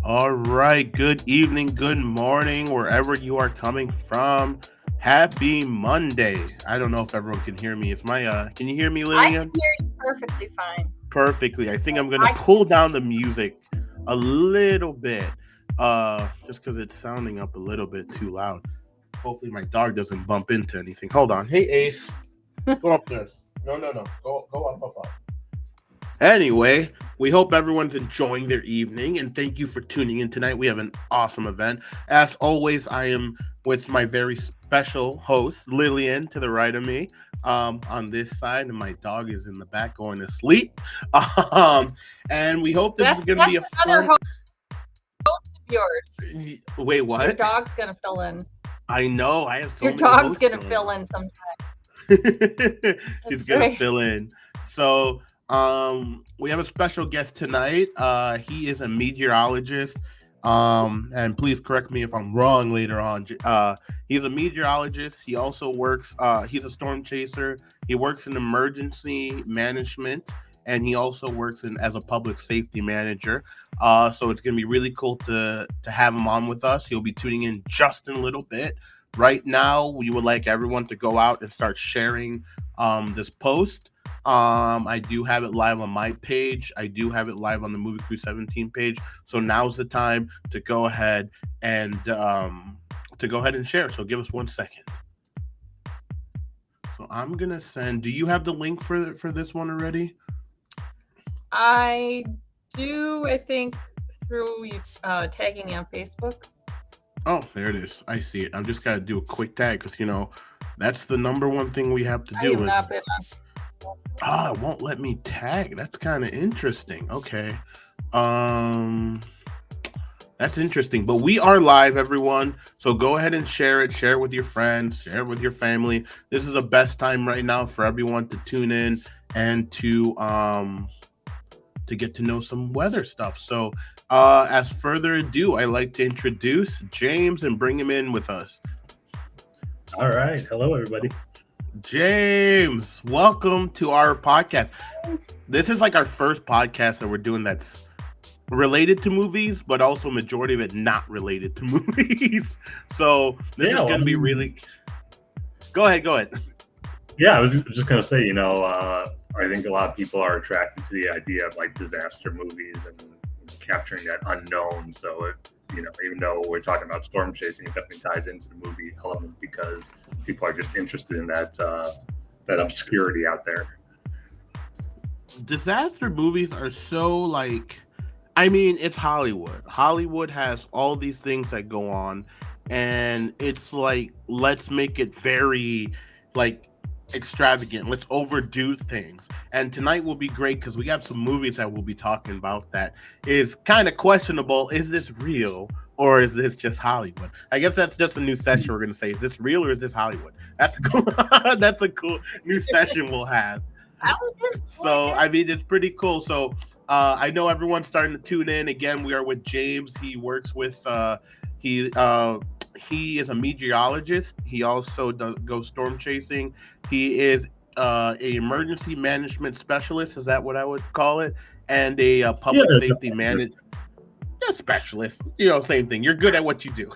All right. Good evening, good morning, wherever you are coming from. Happy Monday. I don't know if everyone can hear me. Can you hear me, I can Lillian? hear you perfectly fine. Perfectly. I think I'm going to I pull down the music a little bit, just because it's sounding up a little bit too loud. Hopefully, my dog doesn't bump into anything. Hold on. Hey, Ace. Go up there. No, no, no. Go up, up, up. Anyway, we hope everyone's enjoying their evening and thank you for tuning in tonight. We have an awesome event. As always, I am with my very special host, Lillian, to the right of me. On this side, and my dog is in the back going to sleep. Um, and we hope this is going to that's be a another fun. host of yours. Wait, Your what? dog's gonna fill in. I know I have so Your many dog's hosts gonna going fill on. in sometime. She's That's gonna right. fill in. So we have a special guest tonight. He is a meteorologist. And please correct me if I'm wrong later on. He's a meteorologist. He also works he's a storm chaser. He works in emergency management and he also works in as a public safety manager. So it's gonna be really cool to have him on with us. He'll be tuning in just in a little bit. Right now, we would like everyone to go out and start sharing this post. I do have it live on my page. I do have it live on the Movie Crew 17 page. So now's the time to go ahead and share. So give us 1 second. So I'm gonna send. Do you have the link for this one already? I do. I think through you tagging me on Facebook. Oh, there it is. I see it. I'm just gotta do a quick tag because that's the number one thing we have to I do have is not been on. it won't let me tag. That's kind of interesting. Okay. Um that's interesting. But we are live, everyone. So go ahead and share it. Share it with your friends. Share it with your family. This is the best time right now for everyone to tune in and to get to know some weather stuff. So as further ado, I like to introduce James and bring him in with us. All right. Hello, everybody. James, welcome to our podcast. This is like our first podcast that we're doing that's related to movies, but also majority of it not related to movies. So this Yeah, is well, going to be really. Go ahead, go ahead. yeah, I was just gonna say, I think a lot of people are attracted to the idea of like disaster movies and capturing that unknown. So, even though we're talking about storm chasing, it definitely ties into the movie element because people are just interested in that obscurity out there. Disaster movies are so like. I mean, it's Hollywood. Hollywood has all these things that go on, and it's like let's make it very like extravagant. Let's overdo things. And tonight will be great because we have some movies that we'll be talking about that is kind of questionable. Is this real or is this just Hollywood? I guess that's just a new session we're gonna say. Is this real or is this Hollywood? That's a cool. That's a cool new session we'll have. I like it. I like So it. I mean, it's pretty cool. So I know everyone's starting to tune in. Again, we are with James. He works with he uh, he is a meteorologist. He also goes storm chasing. He is a emergency management specialist. Is that what I would call it? And a Yeah, public safety manager. Yeah, specialist. Same thing. You're good at what you do.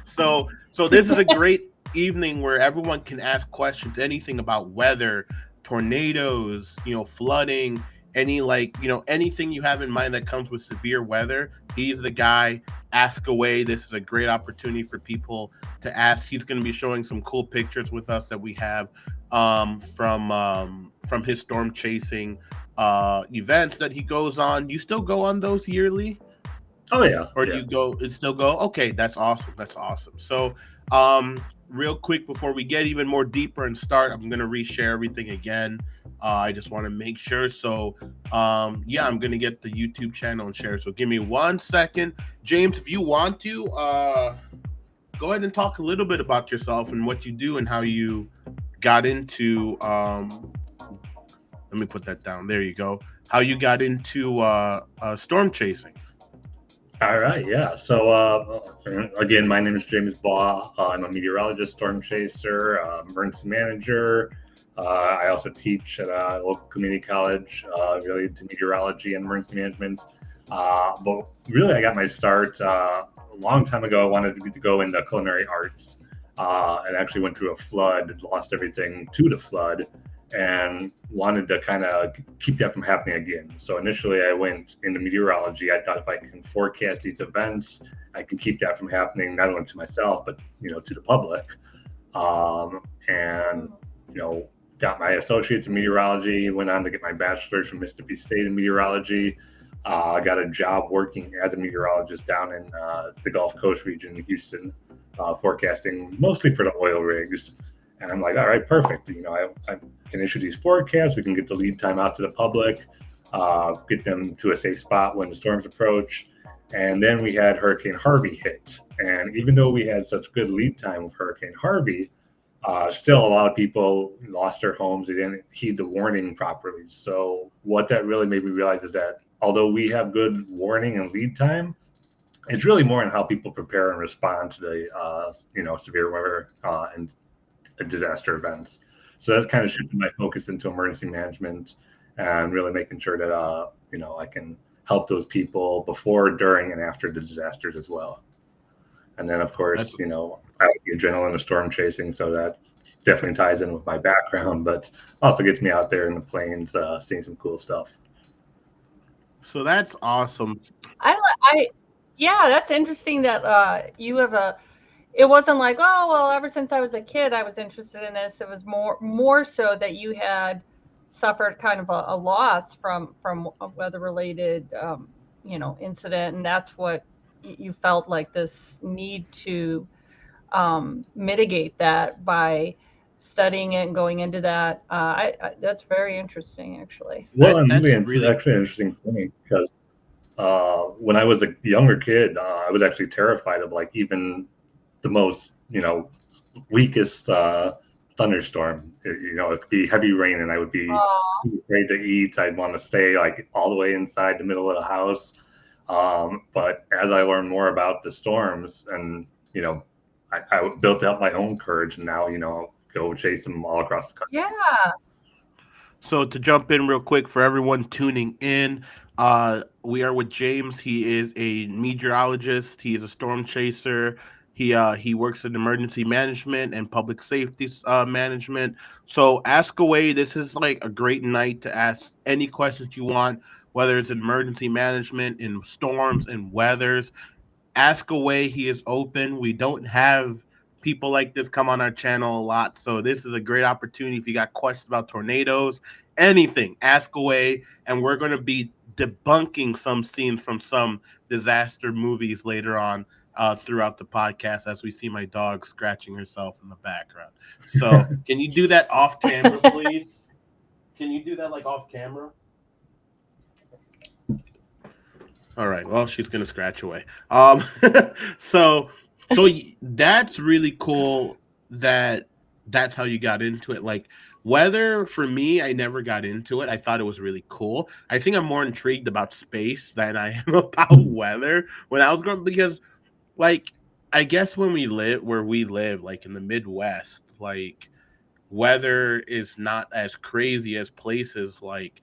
So this is a great evening where everyone can ask questions, anything about weather, tornadoes, flooding, anything you have in mind that comes with severe weather. He's the guy. Ask away. This is a great opportunity for people to ask. He's going to be showing some cool pictures with us that we have from his storm chasing events that he goes on. You still go on those yearly? oh yeah, Or do yeah. you go and still go? Okay, that's awesome. That's awesome. So, real quick before we get even more deeper and start, I'm gonna reshare everything again. I just want to make sure. So, yeah, I'm gonna get the YouTube channel and share. So, give me 1 second, James. If you want to, go ahead and talk a little bit about yourself and what you do and how you got into. Let me put that down. There you go. How you got into storm chasing. All right, yeah. So again, my name is James Baugh. I'm a meteorologist, storm chaser, emergency manager. I also teach at a local community college related to meteorology and emergency management. But really, I got my start a long time ago. I wanted to go into culinary arts, and actually went through a flood, lost everything to the flood, and wanted to kind of keep that from happening again. So initially, I went into meteorology. I thought if I can forecast these events, I can keep that from happening not only to myself but to the public. And got my associates in meteorology. Went on to get my bachelor's from Mississippi State in meteorology. I got a job working as a meteorologist down in the Gulf Coast region in Houston, forecasting mostly for the oil rigs. And I'm like, all right, perfect. I can issue these forecasts. We can get the lead time out to the public, get them to a safe spot when the storms approach. And then we had Hurricane Harvey hit. And even though we had such good lead time with Hurricane Harvey, still a lot of people lost their homes. They didn't heed the warning properly. So what that really made me realize is that although we have good warning and lead time, it's really more on how people prepare and respond to the severe weather and disaster events. So that's kind of shifted my focus into emergency management and really making sure that I can help those people before, during, and after the disasters as well. And then of course, I like the adrenaline of storm chasing, so that definitely ties in with my background, but also gets me out there in the plains, seeing some cool stuff. So that's awesome. Yeah, that's interesting that you have it wasn't like, oh well, ever since I was a kid I was interested in this. It was more so that you had suffered kind of a loss from a weather related incident, and that's what you felt like this need to mitigate that by studying it and going into that. That's very interesting, actually. Well, and really, it's actually an interesting point because when I was a younger kid, I was actually terrified of like even the most weakest thunderstorm. It could be heavy rain, and I would be afraid to eat. I'd want to stay like all the way inside the middle of the house. But as I learned more about the storms, and I built up my own courage, and now go chase them all across the country. Yeah. So to jump in real quick for everyone tuning in, we are with James. He is a meteorologist. He is a storm chaser. He works in emergency management and public safety management. So ask away. This is like a great night to ask any questions you want, whether it's in emergency management, in storms, in weathers. Ask away. He is open. We don't have people like this come on our channel a lot, so this is a great opportunity. If you got questions about tornadoes, anything, ask away, and we're going to be debunking some scenes from some disaster movies later on throughout the podcast, as we see my dog scratching herself in the background. So can you do that off camera, please? Can you do that like off camera? All right. Well, she's gonna scratch away. So that's really cool. That's how you got into it. Like weather for me, I never got into it. I thought it was really cool. I think I'm more intrigued about space than I am about weather when I was growing, because like I guess when we live where we live, like in the Midwest, like weather is not as crazy as places like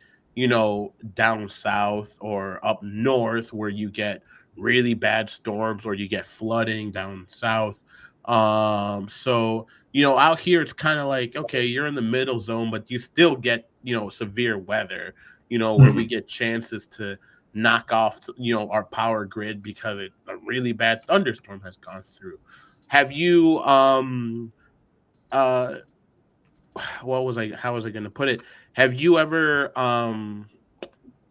down south or up north where you get really bad storms or you get flooding down south. So out here it's kind of like, okay, you're in the middle zone, but you still get severe weather, where we get chances to knock off our power grid because a really bad thunderstorm has gone through. Have you how was I going to put it? Have you ever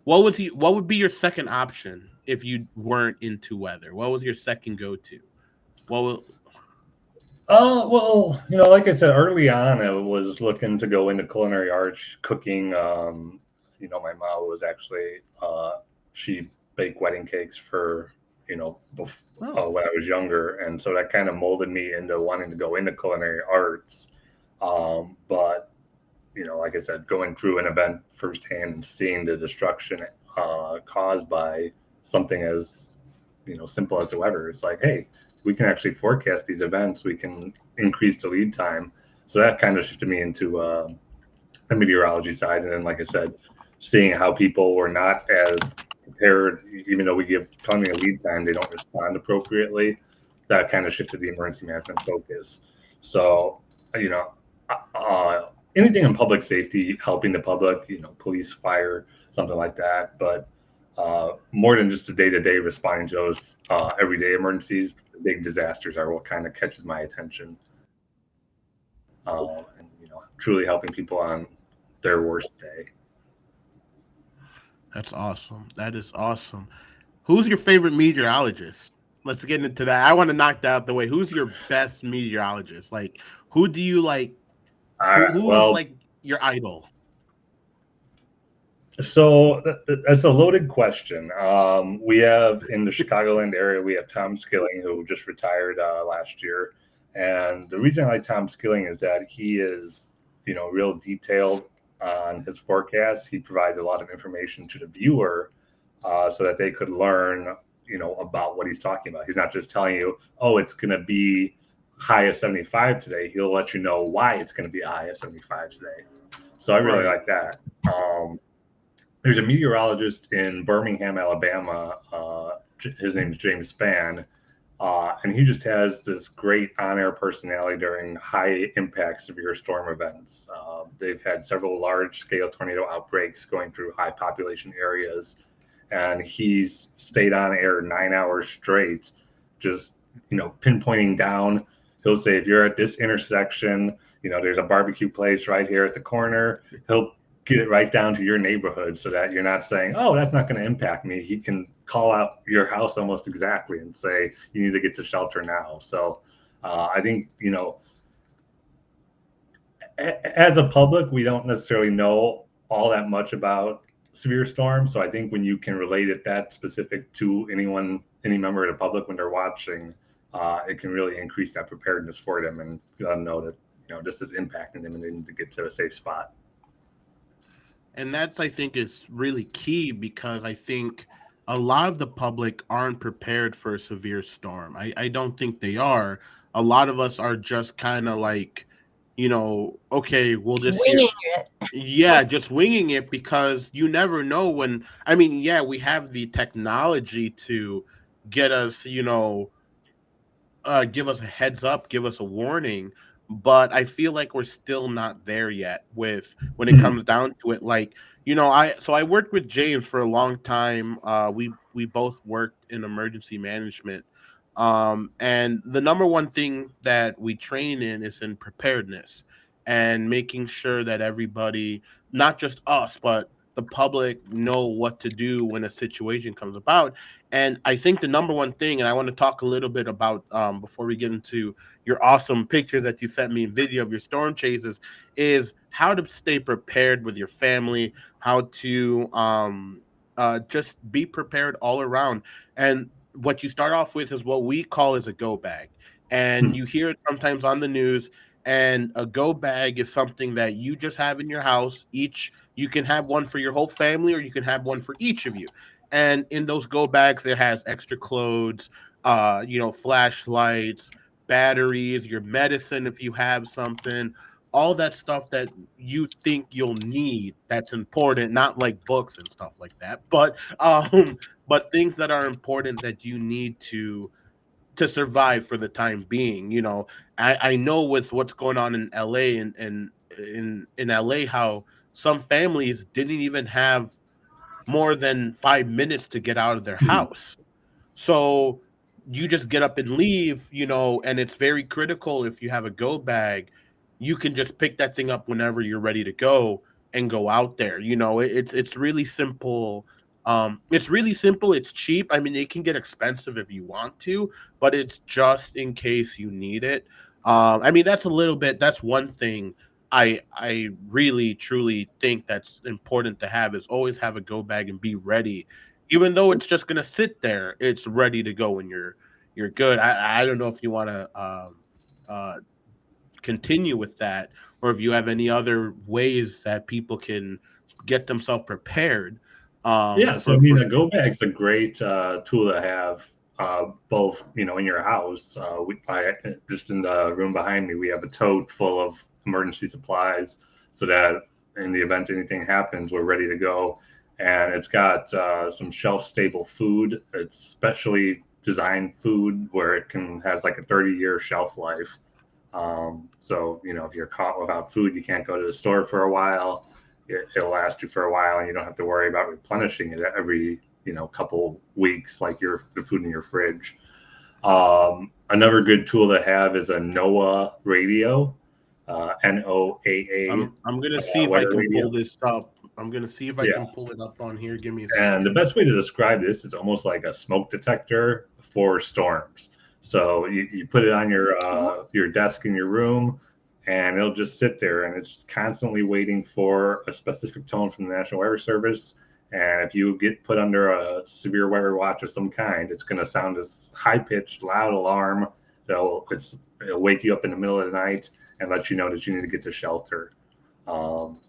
what would be your second option if you weren't into weather? What was your second go-to? Well, like I said early on, I was looking to go into culinary arts, cooking. My mom was actually she baked wedding cakes for when I was younger, and so that kind of molded me into wanting to go into culinary arts. But like I said, going through an event firsthand and seeing the destruction caused by something as simple as the weather, it's like, hey, we can actually forecast these events. We can increase the lead time. So that kind of shifted me into the meteorology side. And then, like I said, seeing how people were not as prepared, even though we give plenty of lead time, they don't respond appropriately. That kind of shifted the emergency management focus. So, you know, anything in public safety, helping the public, you know, police, fire, something like that. But more than just the day-to-day responding to those everyday emergencies, big disasters are what kind of catches my attention. And, you know, truly helping people on their worst day. That's awesome. That is awesome. Who's your favorite meteorologist? Let's get into that. I want to knock that out the way. Who's your best meteorologist? Like, who do you like? All right. Who is Well, like your idol? so that's a loaded question. We have in the Chicagoland area, we have Tom Skilling, who just retired last year. And the reason I like Tom Skilling is that he is, you know, real detailed on his forecasts. He provides a lot of information to the viewer so that they could learn, you know, about what he's talking about. He's not just telling you, oh, it's going to be high of 75 today. He'll let you know why it's going to be high of 75 today. So I really like that. There's a meteorologist in Birmingham, Alabama. His name's James Baugh, and he just has this great on-air personality during high-impact severe storm events. They've had several large-scale tornado outbreaks going through high-population areas, and he's stayed on air 9 hours straight, just, you know, pinpointing down. He'll say, if you're at this intersection, you know, there's a barbecue place right here at the corner. He'll get it right down to your neighborhood so that you're not saying, oh, that's not going to impact me. He can call out your house almost exactly and say, you need to get to shelter now. So I think, you know, as a public, we don't necessarily know all that much about severe storms. So I think when you can relate it that specific to anyone, any member of the public when they're watching, it can really increase that preparedness for them and let them know that, you know, this is impacting them and they need to get to a safe spot. And that's, I think, is really key because I think a lot of the public aren't prepared for a severe storm. I don't think they are. A lot of us are just kind of like, you know, okay, we'll just hear, Winging it. yeah, just winging it because you never know when. I mean, yeah, we have the technology to get us, you know, give us a heads up, give us a warning, but I feel like we're still not there yet with when it comes down to it. Like, you know, I worked with James for a long time. We both worked in emergency management. And the number one thing that we train in is in preparedness and making sure that everybody, not just us, but the public know what to do when a situation comes about. And I think the number one thing, and I want to talk a little bit about before we get into your awesome pictures that you sent me in video of your storm chases, is how to stay prepared with your family, how to just be prepared all around. And what you start off with is what we call as a go bag. And you hear it sometimes on the news. And a go bag is something that you just have in your house. Each, you can have one for your whole family, or you can have one for each of you. And in those go bags, it has extra clothes, you know, flashlights, batteries, your medicine if you have something, all that stuff that you think you'll need that's important, not like books and stuff like that, but things that are important that you need to survive for the time being. You know, I know with what's going on in LA and in LA how some families didn't even have more than 5 minutes to get out of their house. So you just get up and leave, you know, and it's very critical if you have a go bag, you can just pick that thing up whenever you're ready to go and go out there. You know, it's really simple. It's really simple. It's cheap. I mean, it can get expensive if you want to, but it's just in case you need it. I mean, that's a little bit. That's one thing I really truly think that's important to have is always have a go bag and be ready. Even though it's just gonna sit there, it's ready to go when you're good. I don't know if you want to uh, continue with that, or if you have any other ways that people can get themselves prepared. Yeah, so I mean, a go bag's a great tool to have, both, you know, in your house. Just in the room behind me, we have a tote full of emergency supplies, so that in the event anything happens, we're ready to go. and it's got some shelf-stable food. It's specially designed food where it has like a 30-year shelf life. So, you know, if you're caught without food, you can't go to the store for a while. It'll last you for a while, and you don't have to worry about replenishing it every, you know, couple weeks like the food in your fridge. Another good tool to have is a NOAA radio, NOAA. I'm gonna see if I weather can radio. pull this up. I'm gonna see if I Yeah. can pull it up on here. Give me a And the second. best way to describe this is almost like a smoke detector for storms. So you put it on your desk in your room, and it'll just sit there, and it's constantly waiting for a specific tone from the National Weather Service. And if you get put under a severe weather watch of some kind, it's going to sound this high-pitched, loud alarm that'll it'll wake you up in the middle of the night and let you know that you need to get to shelter.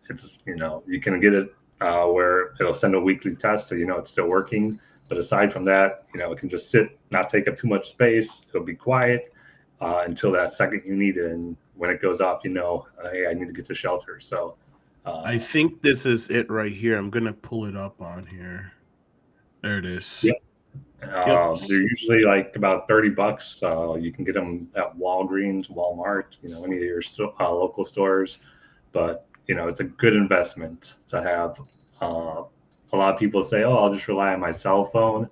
It's, you know, you can get it where it'll send a weekly test, so you know it's still working. But aside from that, you know, it can just sit, not take up too much space. It'll be quiet until that second you need it, and when it goes off, you know, hey, I need to get to shelter. So I think this is it right here. I'm gonna pull it up on here. There it is. Yep. They're usually like about $30. You can get them at Walgreens, Walmart, you know, any of your local stores. But you know, it's a good investment to have. A lot of people say, "Oh, I'll just rely on my cell phone."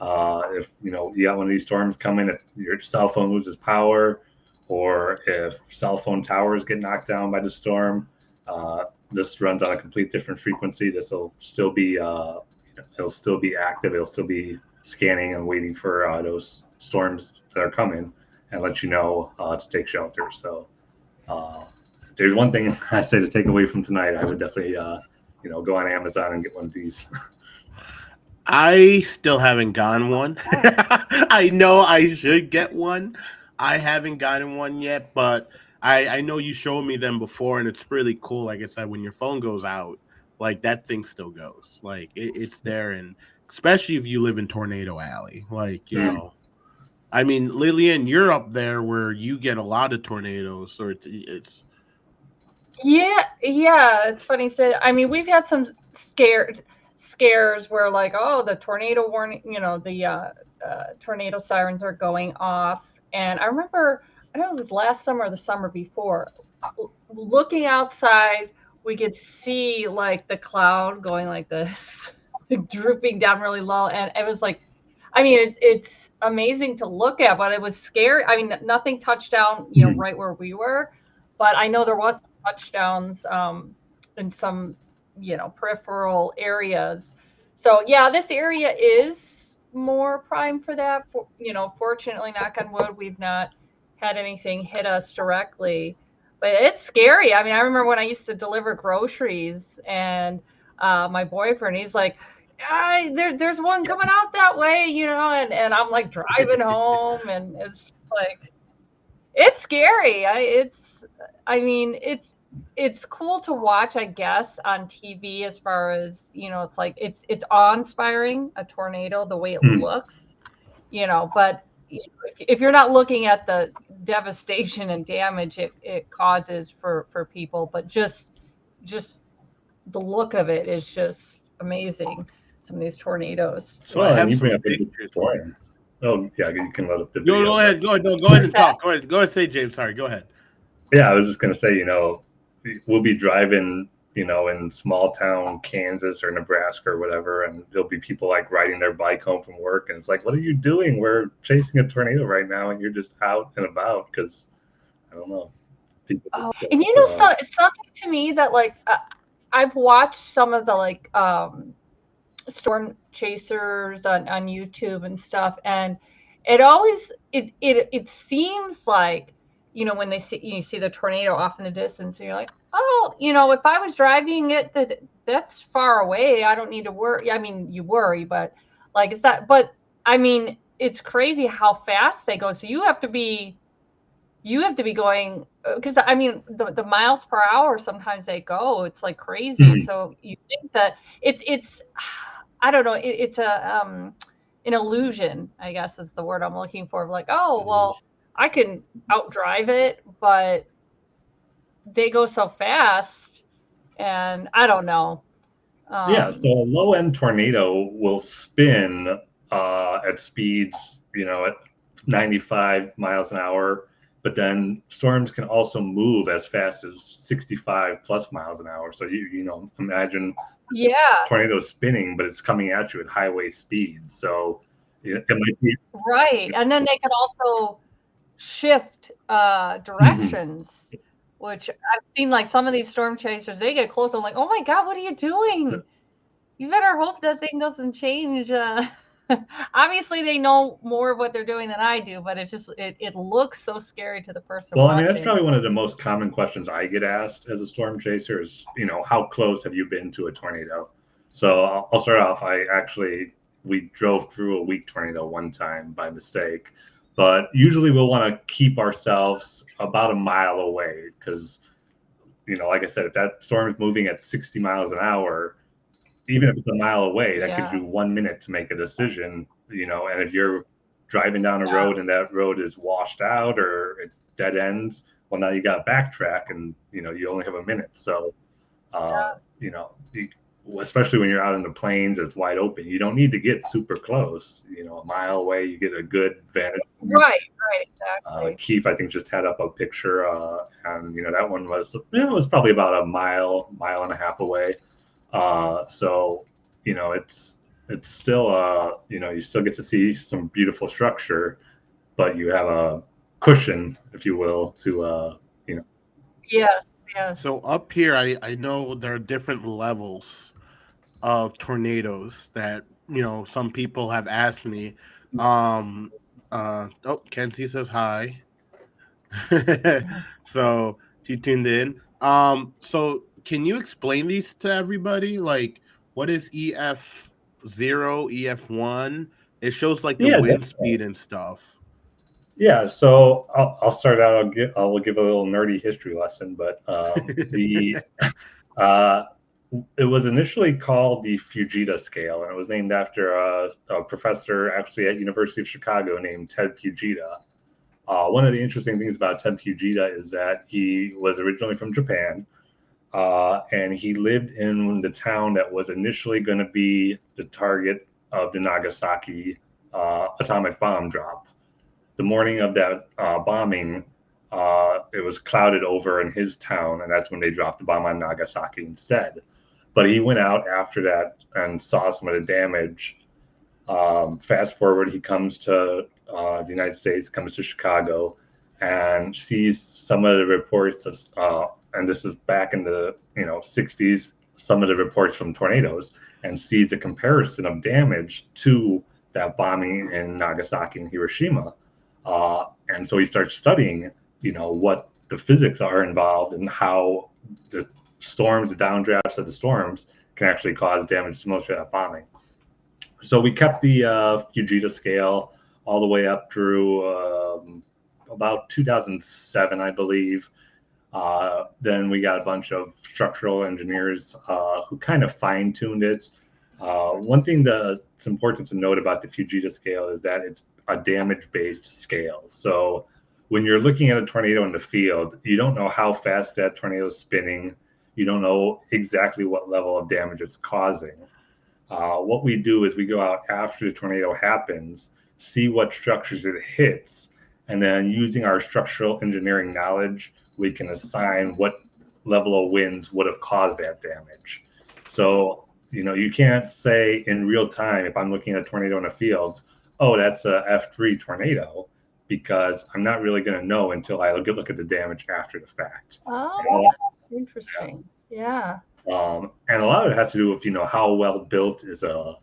If you know you got one of these storms coming, if your cell phone loses power, or if cell phone towers get knocked down by the storm, this runs on a complete different frequency. This will still be it'll still be active. It'll still be scanning and waiting for those storms that are coming, and let you know to take shelter. So if there's one thing I say to take away from tonight, I would definitely you know, go on Amazon and get one of these. I still haven't gotten one. I know I should get one. I haven't gotten one yet, but I know you showed me them before, and it's really cool. Like I said, when your phone goes out, like that thing still goes. Like it's there, and especially if you live in Tornado Alley, like you know. I mean, Lillian, you're up there where you get a lot of tornadoes, so it's. Yeah, it's funny. I mean, we've had some scares where like, oh, the tornado warning, you know, the tornado sirens are going off. And I remember, I don't know if it was last summer or the summer before, looking outside, we could see like the cloud going like this, drooping down really low. And it was like, I mean, it's amazing to look at, but it was scary. I mean, nothing touched down, you know, right where we were, but I know there was some touchdowns in some, you know, peripheral areas. So yeah, this area is more prime for that. You know, fortunately, knock on wood, we've not had anything hit us directly, but it's scary. I mean, I remember when I used to deliver groceries, and my boyfriend, he's like, there's one coming out that way, you know, and I'm like driving home, and it's like, it's scary. I mean, it's cool to watch, I guess, on TV, as far as, you know, it's like it's awe-inspiring, a tornado, the way it looks, you know, but you know, if you're not looking at the devastation and damage it causes for people, but just the look of it is just amazing. Some of these tornadoes. So I have some pictures. Oh yeah, you can let up the video. Go ahead. Go ahead and talk. Go ahead. Say, James. Sorry. Go ahead. Yeah, I was just gonna say, you know, we'll be driving, you know, in small town Kansas or Nebraska or whatever, and there'll be people like riding their bike home from work, and it's like, what are you doing? We're chasing a tornado right now, and you're just out and about because I don't know. People and you know, something to me that like I've watched some of the like storm chasers on YouTube and stuff, and it always it seems like, you know, when you see the tornado off in the distance, and you're like, oh, you know, if I was driving it, that's far away, I don't need to worry. I mean, you worry, but like, it's that. But I mean, it's crazy how fast they go. So you have to be going, because I mean, the miles per hour sometimes they go, it's like crazy. So you think that it's I don't know, it's an illusion, I guess is the word I'm looking for, like, oh, well, I can outdrive it, but they go so fast, and I don't know. Yeah, so a low-end tornado will spin at speeds, at 95 miles an hour, but then storms can also move as fast as 65 plus miles an hour. So imagine tornadoes spinning, but it's coming at you at highway speed. So it might be right. And then they could also shift directions, which I've seen like some of these storm chasers, they get close. I'm like, oh my God, what are you doing? You better hope that thing doesn't change. Obviously, they know more of what they're doing than I do, but it looks so scary to the person Well, I watching. mean, that's probably one of the most common questions I get asked as a storm chaser is, how close have you been to a tornado? So I'll start off. We drove through a weak tornado one time by mistake, but usually we'll want to keep ourselves about a mile away because, like I said, if that storm is moving at 60 miles an hour, even if it's a mile away, that gives you 1 minute to make a decision, and if you're driving down a road and that road is washed out or it dead ends, well, now you got to backtrack and, you only have a minute. So, especially when you're out in the plains, it's wide open. You don't need to get super close, a mile away, you get a good vantage. Right, exactly. Keith, I think, just had up a picture, and, that one was, it was probably about a mile and a half away. So, it's still, you still get to see some beautiful structure, but you have a cushion, if you will, to, Yes. So up here, I know there are different levels of tornadoes that, some people have asked me. Kenzie says hi. So she tuned in. So can you explain these to everybody? Like, what is EF0, EF1? It shows like the wind speed and stuff. Yeah, so I'll start out. I'll give a little nerdy history lesson, but it was initially called the Fujita scale, and it was named after a professor actually at University of Chicago named Ted Fujita. One of the interesting things about Ted Fujita is that he was originally from Japan, and he lived in the town that was initially going to be the target of the Nagasaki atomic bomb drop. The morning of that bombing, it was clouded over in his town, and that's when they dropped the bomb on Nagasaki instead. But he went out after that and saw some of the damage. Fast forward, he comes to the United States, comes to Chicago, and sees some of the reports of, and this is back in the 60s, some of the reports from tornadoes, and sees the comparison of damage to that bombing in Nagasaki and Hiroshima. And so he starts studying, what the physics are involved and how the storms, the downdrafts of the storms can actually cause damage to most of that bombing. So we kept the Fujita scale all the way up through about 2007, I believe. Then we got a bunch of structural engineers who kind of fine-tuned it. One thing that's important to note about the Fujita scale is that it's a damage-based scale. So when you're looking at a tornado in the field, you don't know how fast that tornado is spinning. You don't know exactly what level of damage it's causing. What we do is we go out after the tornado happens, see what structures it hits, and then using our structural engineering knowledge, we can assign what level of winds would have caused that damage. So, you can't say in real time, if I'm looking at a tornado in the fields, oh, that's a F3 tornado, because I'm not really going to know until I look at the damage after the fact. Oh, that's interesting. Yeah. And a lot of it has to do with, how well built is a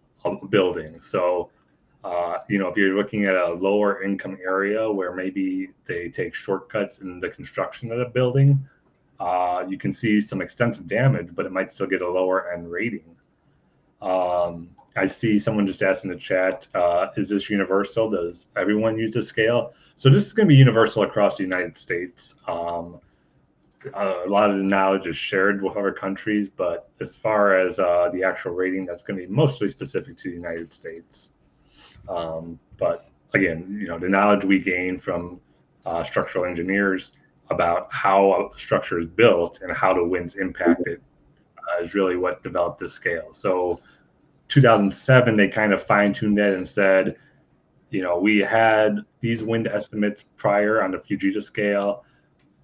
building. So, if you're looking at a lower income area where maybe they take shortcuts in the construction of the building, you can see some extensive damage, but it might still get a lower end rating. I see someone just asked in the chat, is this universal? Does everyone use the scale? So this is going to be universal across the United States. A lot of the knowledge is shared with other countries, but as far as the actual rating, that's going to be mostly specific to the United States. But again, the knowledge we gain from structural engineers about how a structure is built and how the winds impact it is really what developed this scale. So 2007, they kind of fine-tuned it and said, we had these wind estimates prior on the Fujita scale.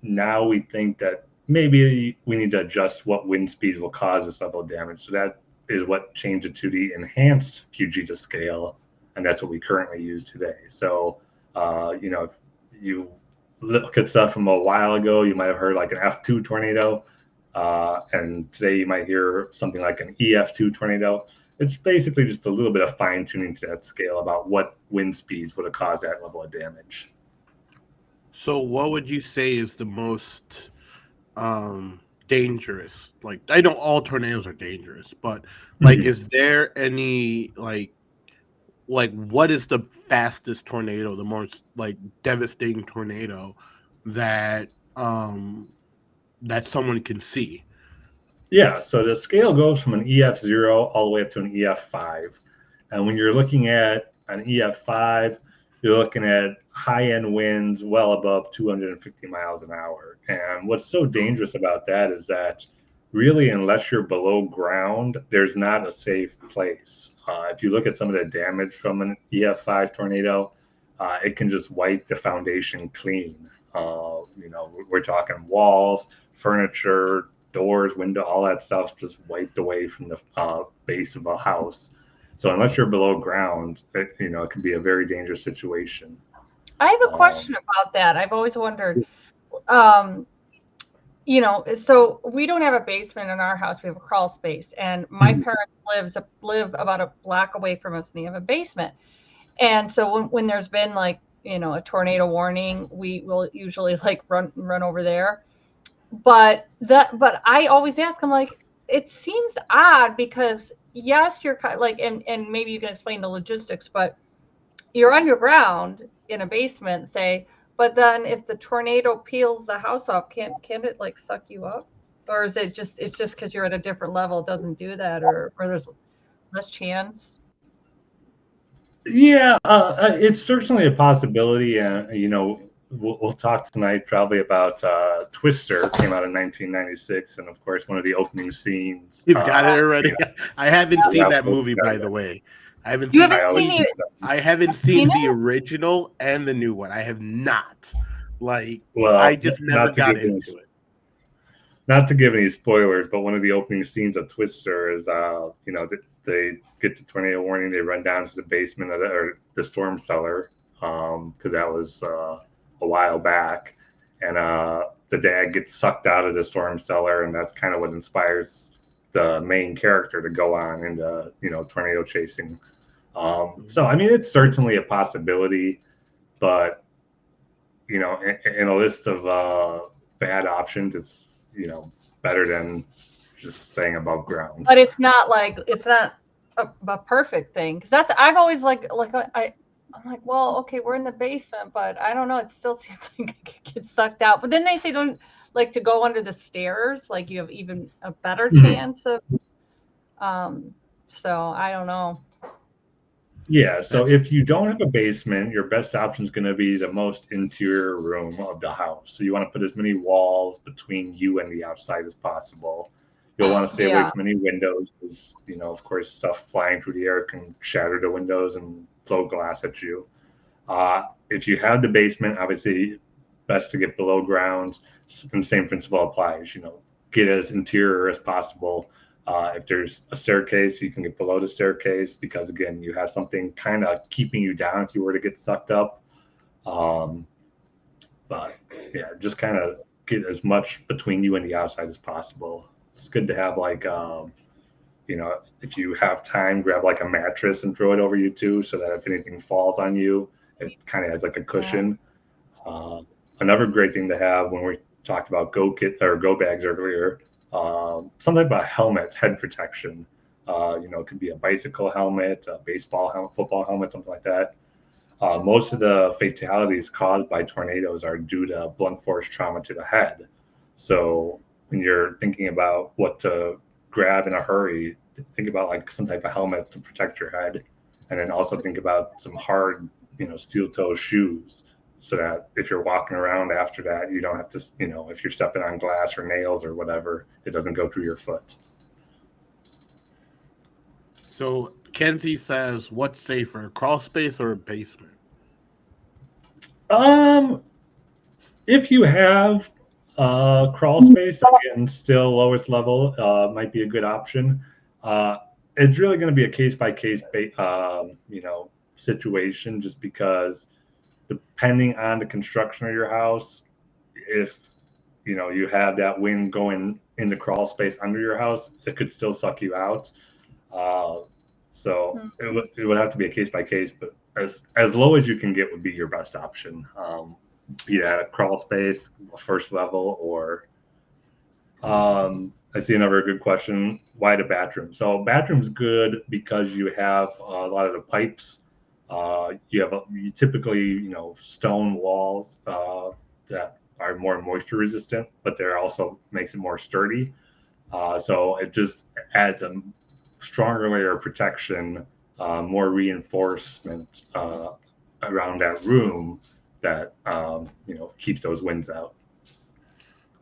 Now we think that maybe we need to adjust what wind speeds will cause this level of damage. So that is what changed it to the enhanced Fujita scale, and that's what we currently use today. So, if you look at stuff from a while ago, you might have heard like an F2 tornado, and today you might hear something like an EF2 tornado. It's basically just a little bit of fine tuning to that scale about what wind speeds would have caused that level of damage. So what would you say is the most dangerous? Like, I know all tornadoes are dangerous, but like, is there any like what is the fastest tornado, the most like devastating tornado that that someone can see? Yeah, so the scale goes from an EF0 all the way up to an EF5. And when you're looking at an EF5, you're looking at high-end winds well above 250 miles an hour. And what's so dangerous about that is that really, unless you're below ground, there's not a safe place. If you look at some of the damage from an EF5 tornado, it can just wipe the foundation clean. We're talking walls, furniture, doors, window, all that stuff just wiped away from the base of a house. So unless you're below ground, it can be a very dangerous situation. I have a question about that. I've always wondered, so we don't have a basement in our house. We have a crawl space, and my parents live about a block away from us, and they have a basement. And so when there's been like, a tornado warning, we will usually like run over there. But I always ask, I'm like, it seems odd because yes, you're like, and maybe you can explain the logistics, but you're underground in a basement, say, but then if the tornado peels the house off, can't it like suck you up? Or is it's just because you're at a different level, it doesn't do that, or there's less chance? Yeah, it's certainly a possibility. We'll talk tonight probably about Twister, came out in 1996, and of course one of the opening scenes. He's got it already. I haven't seen that movie, by the way. I haven't seen the original and the new one. I have not. I just never got into it. Not to give any spoilers, but one of the opening scenes of Twister is, they get the tornado warning. They run down to the basement or the storm cellar, because that was a while back, and the dad gets sucked out of the storm cellar, and that's kind of what inspires the main character to go on into tornado chasing. So I mean, it's certainly a possibility, but in a list of bad options, it's better than just staying above ground. But it's not a perfect thing, because that's I've always I'm like, well, okay, we're in the basement, but I don't know, it still seems like I could get sucked out. But then they say don't like to go under the stairs, like you have even a better chance of so I don't know. Yeah, so if you don't have a basement, your best option is going to be the most interior room of the house. So you want to put as many walls between you and the outside as possible. You'll want to stay away from any windows because, of course, stuff flying through the air can shatter the windows and throw glass at you. If you have the basement, obviously, best to get below ground. And the same principle applies. Get as interior as possible. If there's a staircase, you can get below the staircase because, again, you have something kind of keeping you down if you were to get sucked up. But yeah, just kind of get as much between you and the outside as possible. It's good to have if you have time, grab like a mattress and throw it over you too, so that if anything falls on you, it kind of has like a cushion. Another great thing to have when we talked about go bags earlier. Something about helmet, head protection. It could be a bicycle helmet, a baseball helmet, football helmet, something like that. Most of the fatalities caused by tornadoes are due to blunt force trauma to the head. So when you're thinking about what to grab in a hurry, think about like some type of helmets to protect your head, and then also think about some hard, steel toe shoes, so that if you're walking around after that, you don't have to, if you're stepping on glass or nails or whatever, it doesn't go through your foot. So Kenzie says, what's safer, crawl space or a basement? If you have crawl space, again, still lowest level, might be a good option. It's really going to be a case by case, situation, just because depending on the construction of your house, if you have that wind going in the crawl space under your house, it could still suck you out. Uh, so it would have to be a case by case, but as low as you can get would be your best option. Be that a crawl space, a first level, or I see another good question. Why the bathroom? So bathroom's good because you have a lot of the pipes. You typically stone walls that are more moisture resistant, but they're also makes it more sturdy. So it just adds a stronger layer of protection, more reinforcement around that room that keeps those winds out.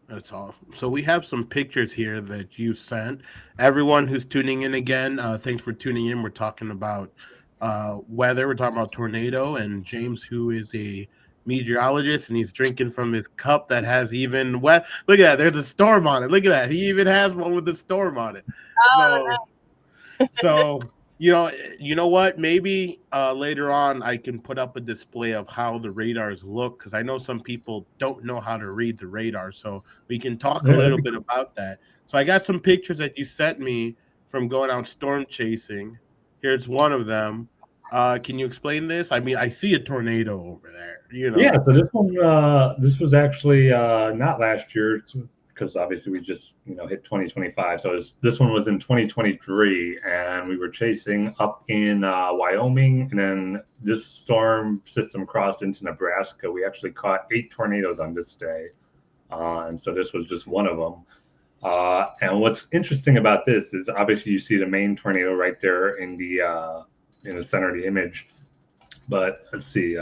That's all. So we have some pictures here that you sent. Everyone who's tuning in again, thanks for tuning in. We're talking about weather. We're talking about tornado, and James, who is a meteorologist, and he's drinking from his cup that has even wet. Look at that. There's a storm on it. Look at that. He even has one with a storm on it. Oh, So you know what? Maybe later on I can put up a display of how the radars look, because I know some people don't know how to read the radar. So we can talk a little bit about that. So I got some pictures that you sent me from going out storm chasing. Here's one of them. Can you explain this? I mean, I see a tornado over there. Yeah, so this was actually not last year, because obviously we just hit 2025. So this one was in 2023, and we were chasing up in Wyoming, and then this storm system crossed into Nebraska. We actually caught 8 tornadoes on this day, and so this was just one of them. And what's interesting about this is obviously you see the main tornado right there in the center of the image. But let's see.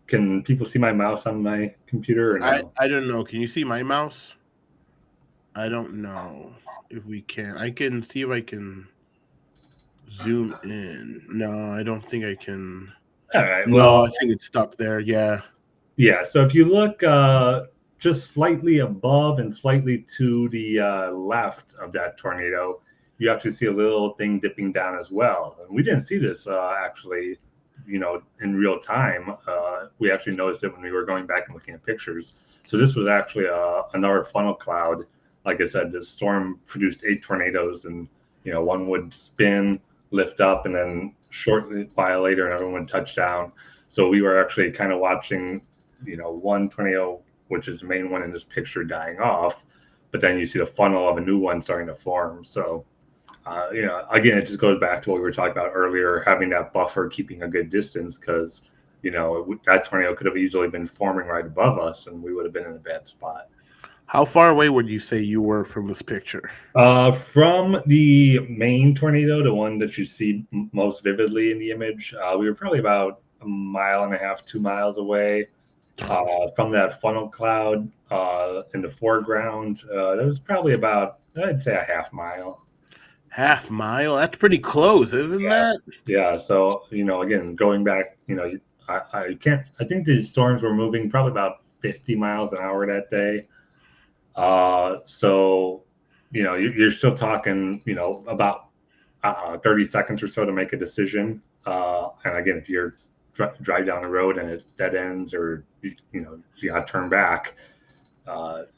Can people see my mouse on my computer or no? I don't know. Can you see my mouse? I don't know if we can. I can see if I can zoom in. No, I don't think I can. All right. Well, no, I think it's stuck there. Yeah. Yeah. So if you look just slightly above and slightly to the left of that tornado, you actually see a little thing dipping down as well. And we didn't see this actually, in real time. We actually noticed it when we were going back and looking at pictures. So this was actually another funnel cloud. Like I said, this storm produced 8 tornadoes, and one would spin, lift up, and then shortly while later, another one would touch down. So we were actually kind of watching, one tornado, which is the main one in this picture, dying off, but then you see the funnel of a new one starting to form. So again, it just goes back to what we were talking about earlier, having that buffer, keeping a good distance, because that tornado could have easily been forming right above us, and we would have been in a bad spot. How far away would you say you were from this picture? From the main tornado, the one that you see most vividly in the image, we were probably about 1.5 miles, 2 miles away. From that funnel cloud in the foreground, that was probably about, I'd say, a half mile. Half mile? That's pretty close, isn't that? Yeah. So, again, going back, I think these storms were moving probably about 50 miles an hour that day. So, you're still talking, about 30 seconds or so to make a decision. And again, if you're drive down the road and it dead ends, or, you got to turn back,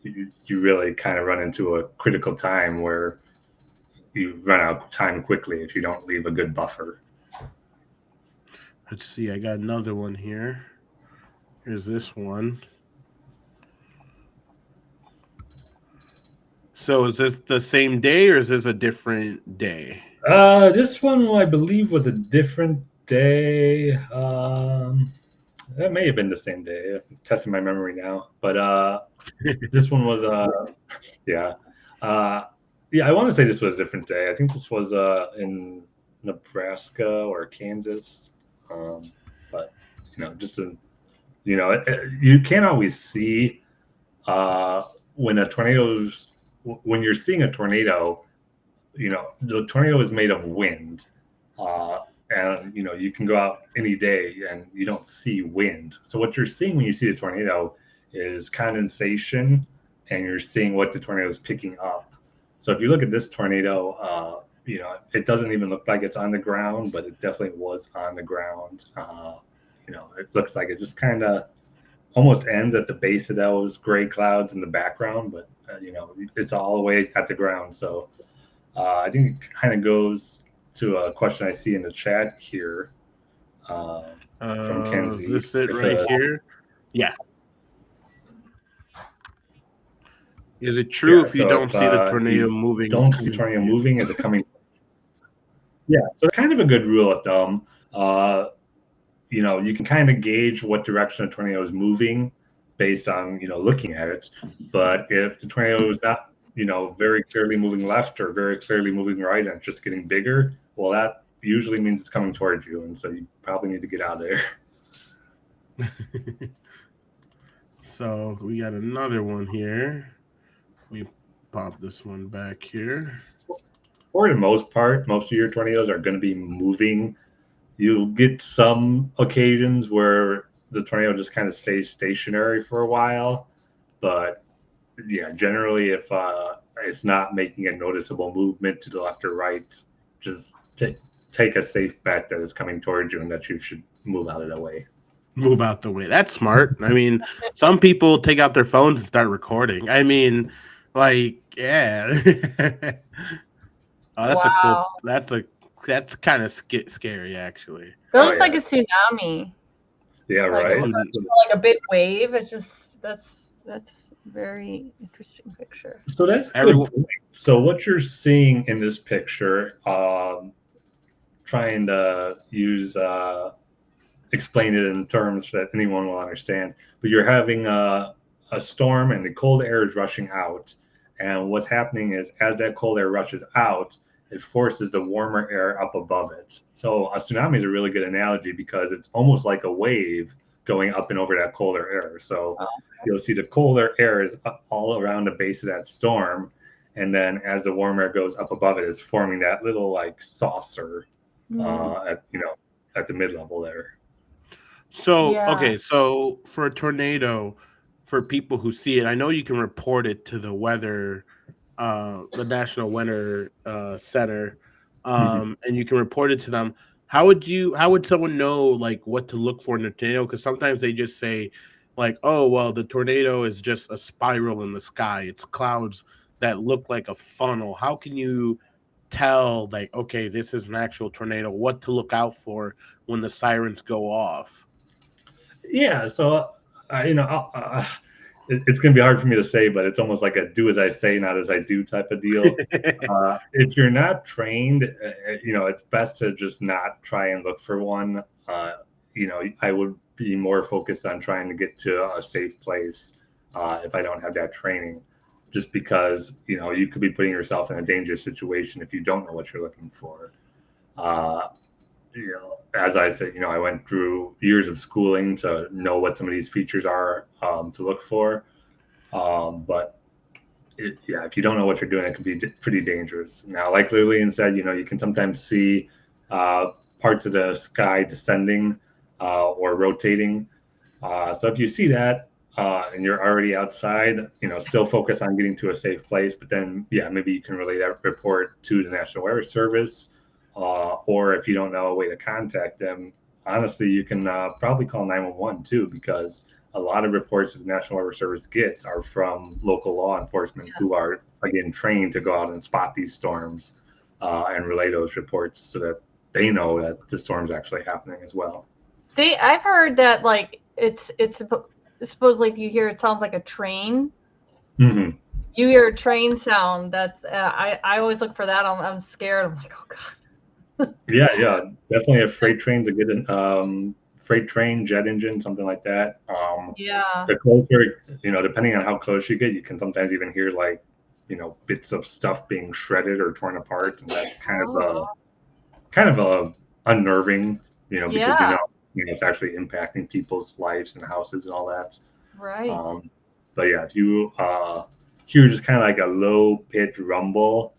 you really kind of run into a critical time where you run out of time quickly if you don't leave a good buffer. Let's see. I got another one here. Here's this one. So is this the same day, or is this a different day? This one, I believe, was a different day. That may have been the same day. I'm testing my memory now, but this one was yeah. I want to say this was a different day. I think this was in Nebraska or Kansas. But just you can't always see when you're seeing a tornado. The tornado is made of wind, And you can go out any day and you don't see wind. So what you're seeing when you see a tornado is condensation, and you're seeing what the tornado is picking up. So if you look at this tornado, it doesn't even look like it's on the ground, but it definitely was on the ground. It looks like it just kind of almost ends at the base of those gray clouds in the background, but it's all the way at the ground. So I think it kind of goes to a question I see in the chat here from Kenzie. Is this it right here? Yeah. Is it true if you don't see the tornado moving? Don't see the tornado moving? Is it coming? Yeah, so kind of a good rule of thumb. You can kind of gauge what direction a tornado is moving based on looking at it. But if the tornado is not very clearly moving left or very clearly moving right and it's just getting bigger, well, that usually means it's coming towards you, and so you probably need to get out of there. So we got another one here. We pop this one back here. For the most part, most of your tornadoes are going to be moving. You'll get some occasions where the tornado just kind of stays stationary for a while, but yeah, generally if it's not making a noticeable movement to the left or right, just take a safe bet that it's coming towards you and that you should move out of the way. Move out the way. That's smart. I mean, some people take out their phones and start recording. I mean, yeah. Oh, that's wow. That's kind of scary, actually. It looks like a tsunami. Yeah, right. Like a big wave. It's just that's a very interesting picture. So that's everyone. So what you're seeing in this picture, trying to use explain it in terms that anyone will understand, but you're having a storm and the cold air is rushing out, and what's happening is as that cold air rushes out, it forces the warmer air up above it. So a tsunami is a really good analogy because it's almost like a wave going up and over that colder air. So you'll see the colder air is all around the base of that storm, and then as the warm air goes up above it, it's forming that little like saucer at the mid-level there. So okay, so for a tornado, for people who see it, I know you can report it to the weather, the National Weather Center, and you can report it to them. How would someone know like what to look for in a tornado? Because sometimes they just say like, oh well, the tornado is just a spiral in the sky. It's clouds that look like a funnel. How can you tell like, okay, this is an actual tornado? What to look out for when the sirens go off? Yeah, so it's going to be hard for me to say, but it's almost like a do as I say, not as I do type of deal. If you're not trained, it's best to just not try and look for one. I would be more focused on trying to get to a safe place if I don't have that training, just because, you could be putting yourself in a dangerous situation if you don't know what you're looking for. As I said, I went through years of schooling to know what some of these features are to look for. But if you don't know what you're doing, it can be pretty dangerous. Now, like Lillian said, you can sometimes see parts of the sky descending or rotating. So if you see that and you're already outside, still focus on getting to a safe place. But then, maybe you can relay that report to the National Weather Service. Or if you don't know a way to contact them, honestly, you can probably call 911 too, because a lot of reports that the National Weather Service gets are from local law enforcement who are, again, trained to go out and spot these storms and relay those reports so that they know that the storm's actually happening as well. I've heard that like it's supposedly if you hear it sounds like a train. Mm-hmm. You hear a train sound. That's I always look for that. I'm scared. I'm like, oh god. Yeah, definitely a freight train's a good freight train, jet engine, something like that. The closer, depending on how close you get, you can sometimes even hear like, bits of stuff being shredded or torn apart, and that's kind of unnerving, because it's actually impacting people's lives and houses and all that. Right. But yeah, if you hear just kind of like a low pitch rumble,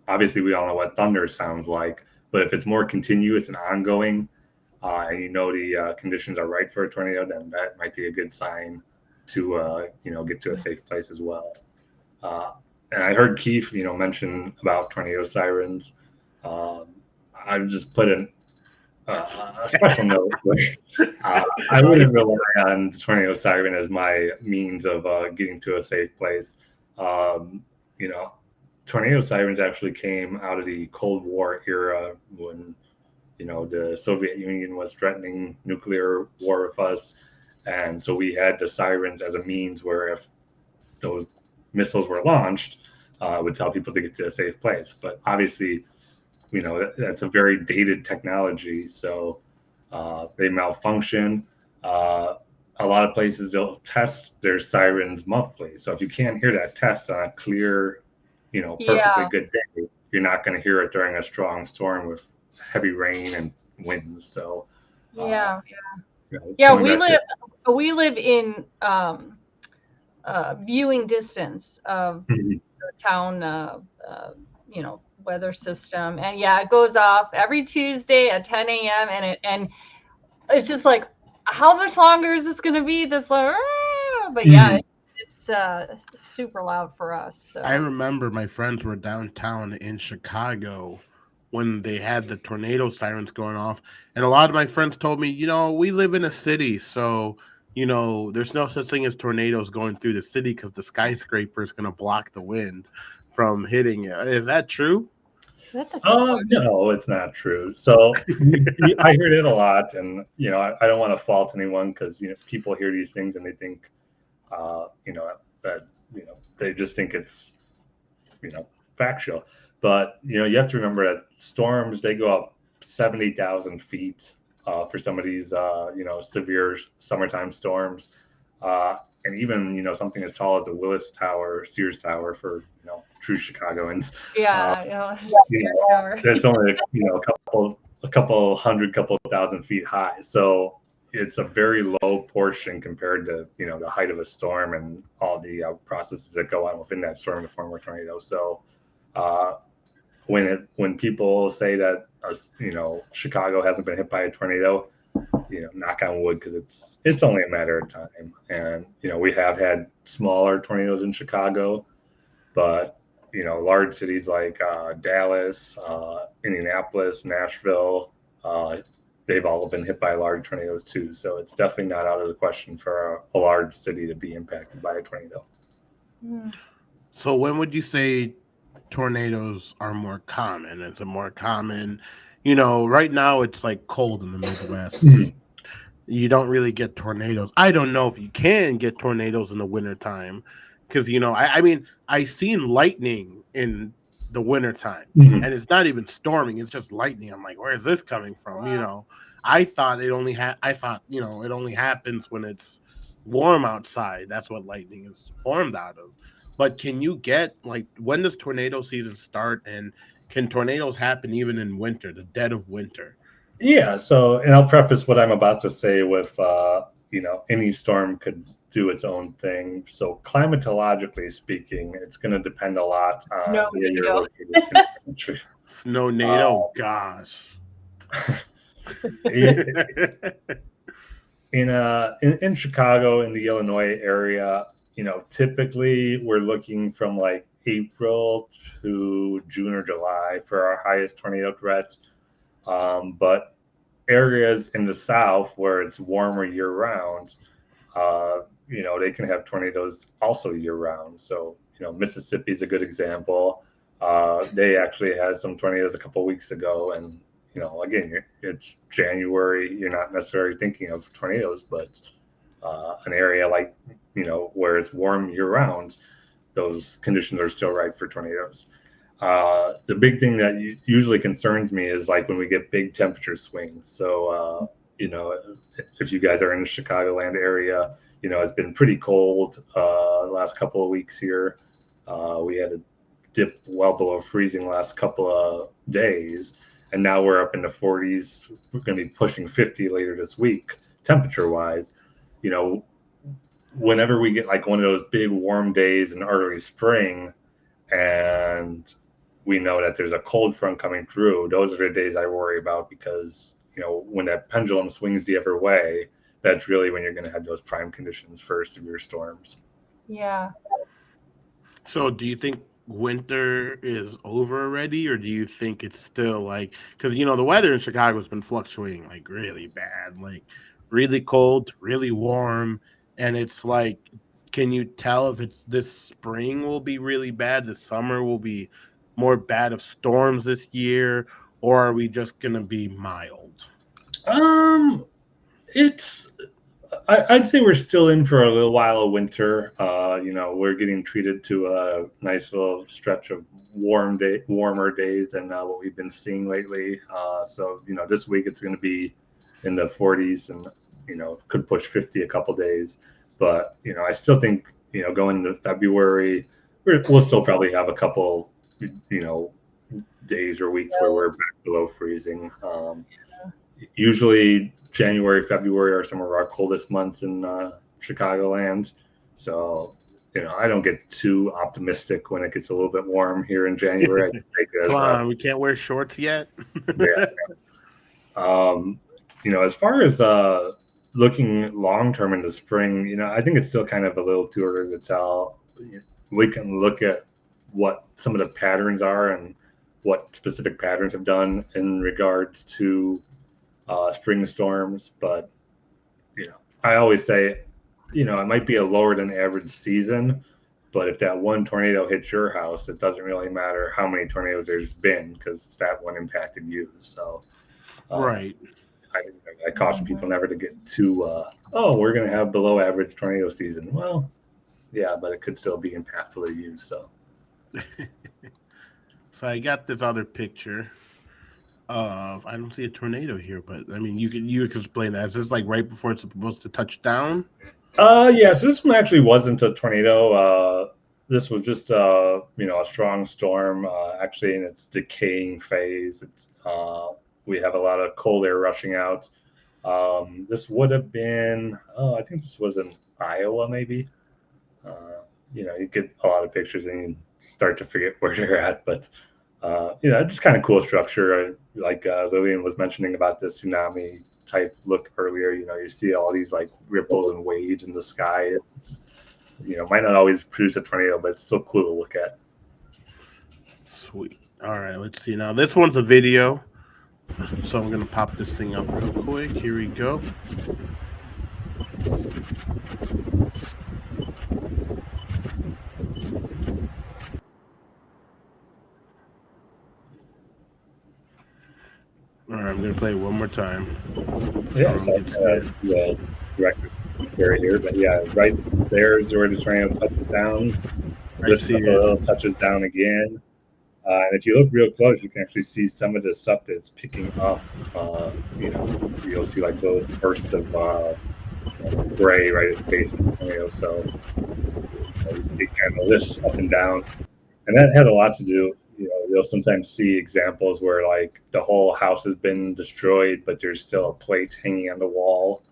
obviously we all know what thunder sounds like, but if it's more continuous and ongoing, and you know the conditions are right for a tornado, then that might be a good sign to get to a safe place as well. And I heard Keith mention about tornado sirens. I've just put in a special note where I wouldn't rely on the tornado siren as my means of getting to a safe place. Um, you know, tornado sirens actually came out of the Cold War era when the Soviet Union was threatening nuclear war with us, and so we had the sirens as a means where if those missiles were launched, it would tell people to get to a safe place. But obviously, that's a very dated technology, so they malfunction. A lot of places they'll test their sirens monthly. So if you can't hear that test on a clear, perfectly good day, you're not going to hear it during a strong storm with heavy rain and winds. So we live in viewing distance of the town weather system, and it goes off every Tuesday at 10 a.m. and it's just like, how much longer is this going to be? This, but it's super loud for us. So. I remember my friends were downtown in Chicago when they had the tornado sirens going off, and a lot of my friends told me, we live in a city, so there's no such thing as tornadoes going through the city because the skyscraper is going to block the wind from hitting it. Is that true? No, it's not true. So I heard it a lot, and I don't want to fault anyone because people hear these things and they think, that they just think it's factual. But you have to remember that storms, they go up 70,000 feet for some of these severe summertime storms, and even something as tall as the Willis Tower, Sears Tower for true Chicagoans. That's only a couple thousand feet high. So it's a very low portion compared to the height of a storm and all the processes that go on within that storm to form a tornado. So when people say that Chicago hasn't been hit by a tornado, knock on wood, because it's only a matter of time. And we have had smaller tornadoes in Chicago, but large cities like Dallas, Indianapolis, Nashville, they've all been hit by large tornadoes too. So it's definitely not out of the question for a large city to be impacted by a tornado. So when would you say tornadoes are more common? Is it more common? Right now it's like cold in the Midwest. You don't really get tornadoes. I don't know if you can get tornadoes in the wintertime because, I seen lightning in the wintertime and it's not even storming. It's just lightning. I'm like, where is this coming from? Wow. I thought it only it only happens when it's warm outside. That's what lightning is formed out of. But can you get, when does tornado season start, and can tornadoes happen even in winter, the dead of winter? Yeah. So, and I'll preface what I'm about to say with, any storm could do its own thing. So climatologically speaking, it's going to depend a lot on where you're located in the country. Snow-nado, gosh. In Chicago, in the Illinois area, typically we're looking from like April to June or July for our highest tornado threat. But areas in the South where it's warmer year round, they can have tornadoes also year round. So, Mississippi is a good example. They actually had some tornadoes a couple of weeks ago, and again, it's January. You're not necessarily thinking of tornadoes, but an area like where it's warm year round, those conditions are still right for tornadoes. The big thing that usually concerns me is like when we get big temperature swings. So, if you guys are in the Chicagoland area, it's been pretty cold the last couple of weeks here. We had a dip well below freezing last couple of days, and now we're up in the 40s. We're going to be pushing 50 later this week, temperature-wise. Whenever we get like one of those big warm days in early spring, and we know that there's a cold front coming through, those are the days I worry about, because when that pendulum swings the other way, that's really when you're going to have those prime conditions for severe storms. Yeah. So do you think winter is over already, or do you think it's still like, because the weather in Chicago has been fluctuating like really bad, like really cold, really warm, and it's like, can you tell if it's this spring will be really bad, the summer will be more bad of storms this year, or are we just gonna be mild? Um, it's I'd say we're still in for a little while of winter. We're getting treated to a nice little stretch of warmer days than what we've been seeing lately. So this week it's going to be in the 40s, and could push 50 a couple days. But I still think going into February, we'll still probably have a couple days or weeks where we're back below freezing. Usually January, February are some of our coldest months in Chicagoland. So, I don't get too optimistic when it gets a little bit warm here in January. I can take it as Come on, we can't wear shorts yet. yeah. As far as looking long term into spring, I think it's still kind of a little too early to tell. We can look at what some of the patterns are and what specific patterns have done in regards to spring storms, but I always say, it might be a lower than average season, but if that one tornado hits your house, it doesn't really matter how many tornadoes there's been, because that one impacted you. So, Right. I caution people never to get too, we're going to have below average tornado season. Well, yeah, but it could still be impactful to you. So, So I got this other picture of, I don't see a tornado here, but I mean you can explain that. Is this like right before it's supposed to touch down? Yeah, so this one actually wasn't a tornado. This was just a strong storm, actually in its decaying phase. It's we have a lot of cold air rushing out. This would have been, I think this was in Iowa, maybe. You get a lot of pictures and you start to forget where they're at, but it's kind of cool structure. Like Lillian was mentioning about the tsunami type look earlier. You see all these like ripples and waves in the sky. It's, might not always produce a tornado, but it's still cool to look at. Sweet. All right, let's see. Now this one's a video, so I'm gonna pop this thing up real quick. Here we go. All right, I'm gonna play it one more time. Yeah, so direct right here, but yeah, right there is where the tornado touches down. This touches down again. And if you look real close, you can actually see some of the stuff that's picking up. You'll see like little bursts of gray right at the base of the tornado. So you see kind of lifts up and down, and that has a lot to do. You'll sometimes see examples where like the whole house has been destroyed, but there's still a plate hanging on the wall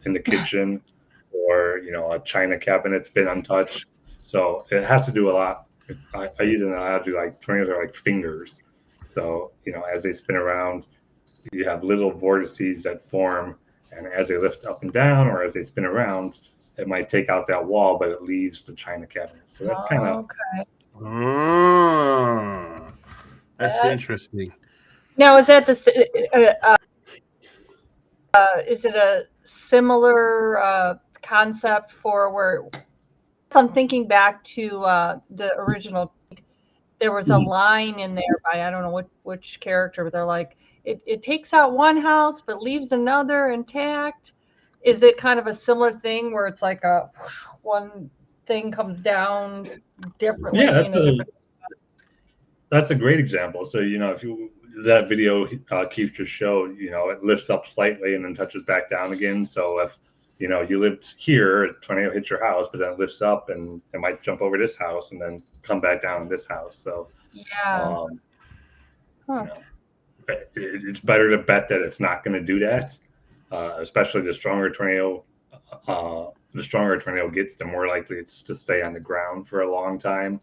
in the kitchen, or a china cabinet's been untouched. So it has to do a lot. I use an analogy like tornadoes are like fingers. So as they spin around, you have little vortices that form, and as they lift up and down, or as they spin around, it might take out that wall, but it leaves the china cabinet. So that's kind of okay. That's interesting. Now, is that is it a similar concept for where? I'm thinking back to the original. There was a line in there by, I don't know which character, but they're like, it takes out one house but leaves another intact. Is it kind of a similar thing where it's like a one thing comes down differently? Yeah, that's a great example. So if that video Keith just showed, it lifts up slightly and then touches back down again. So if you lived here, a tornado hits your house, but then it lifts up and it might jump over this house and then come back down in this house. So yeah, it's better to bet that it's not going to do that. Especially the stronger tornado gets, the more likely it's to stay on the ground for a long time.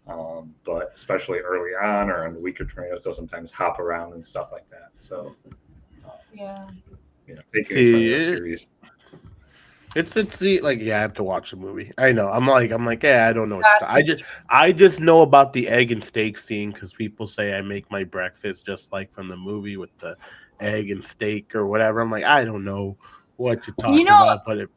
But especially early on or on the weaker tornadoes, they'll sometimes hop around and stuff like that. So, Yeah. taking a tornado See, serious. it's like I have to watch the movie. I know. I'm like, yeah, I don't know what you're That's I just know about the egg and steak scene because people say I make my breakfast just like from the movie with the egg and steak or whatever. I'm like, I don't know what you're you talking know, about, but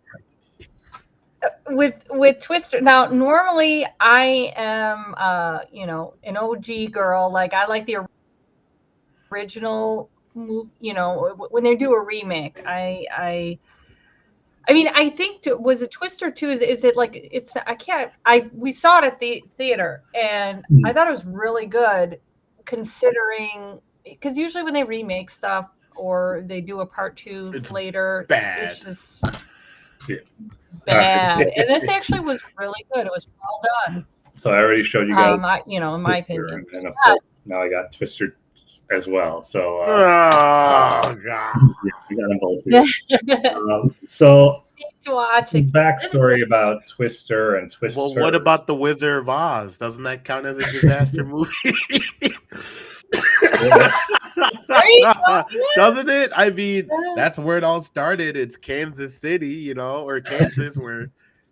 with Twister. Now, normally I am, an OG girl. Like I like the original move. When they do a remake, I mean, I think was it Twister 2? Is it like it's I can't I we saw it at the theater and I thought it was really good considering because usually when they remake stuff or they do a part 2 it's later, bad. it's just Yeah. bad. And this actually was really good. It was well done. So I already showed you guys, In my Twister, opinion. and of course now I got Twister as well. So Oh god. we got them both here. Need So to watch some it. backstory about Twister and Well, Twister. what about the Wizard of Oz? Doesn't that count as a disaster movie? There you go. Doesn't it? I mean, Yeah. that's where it all started. It's Kansas City, or Kansas, where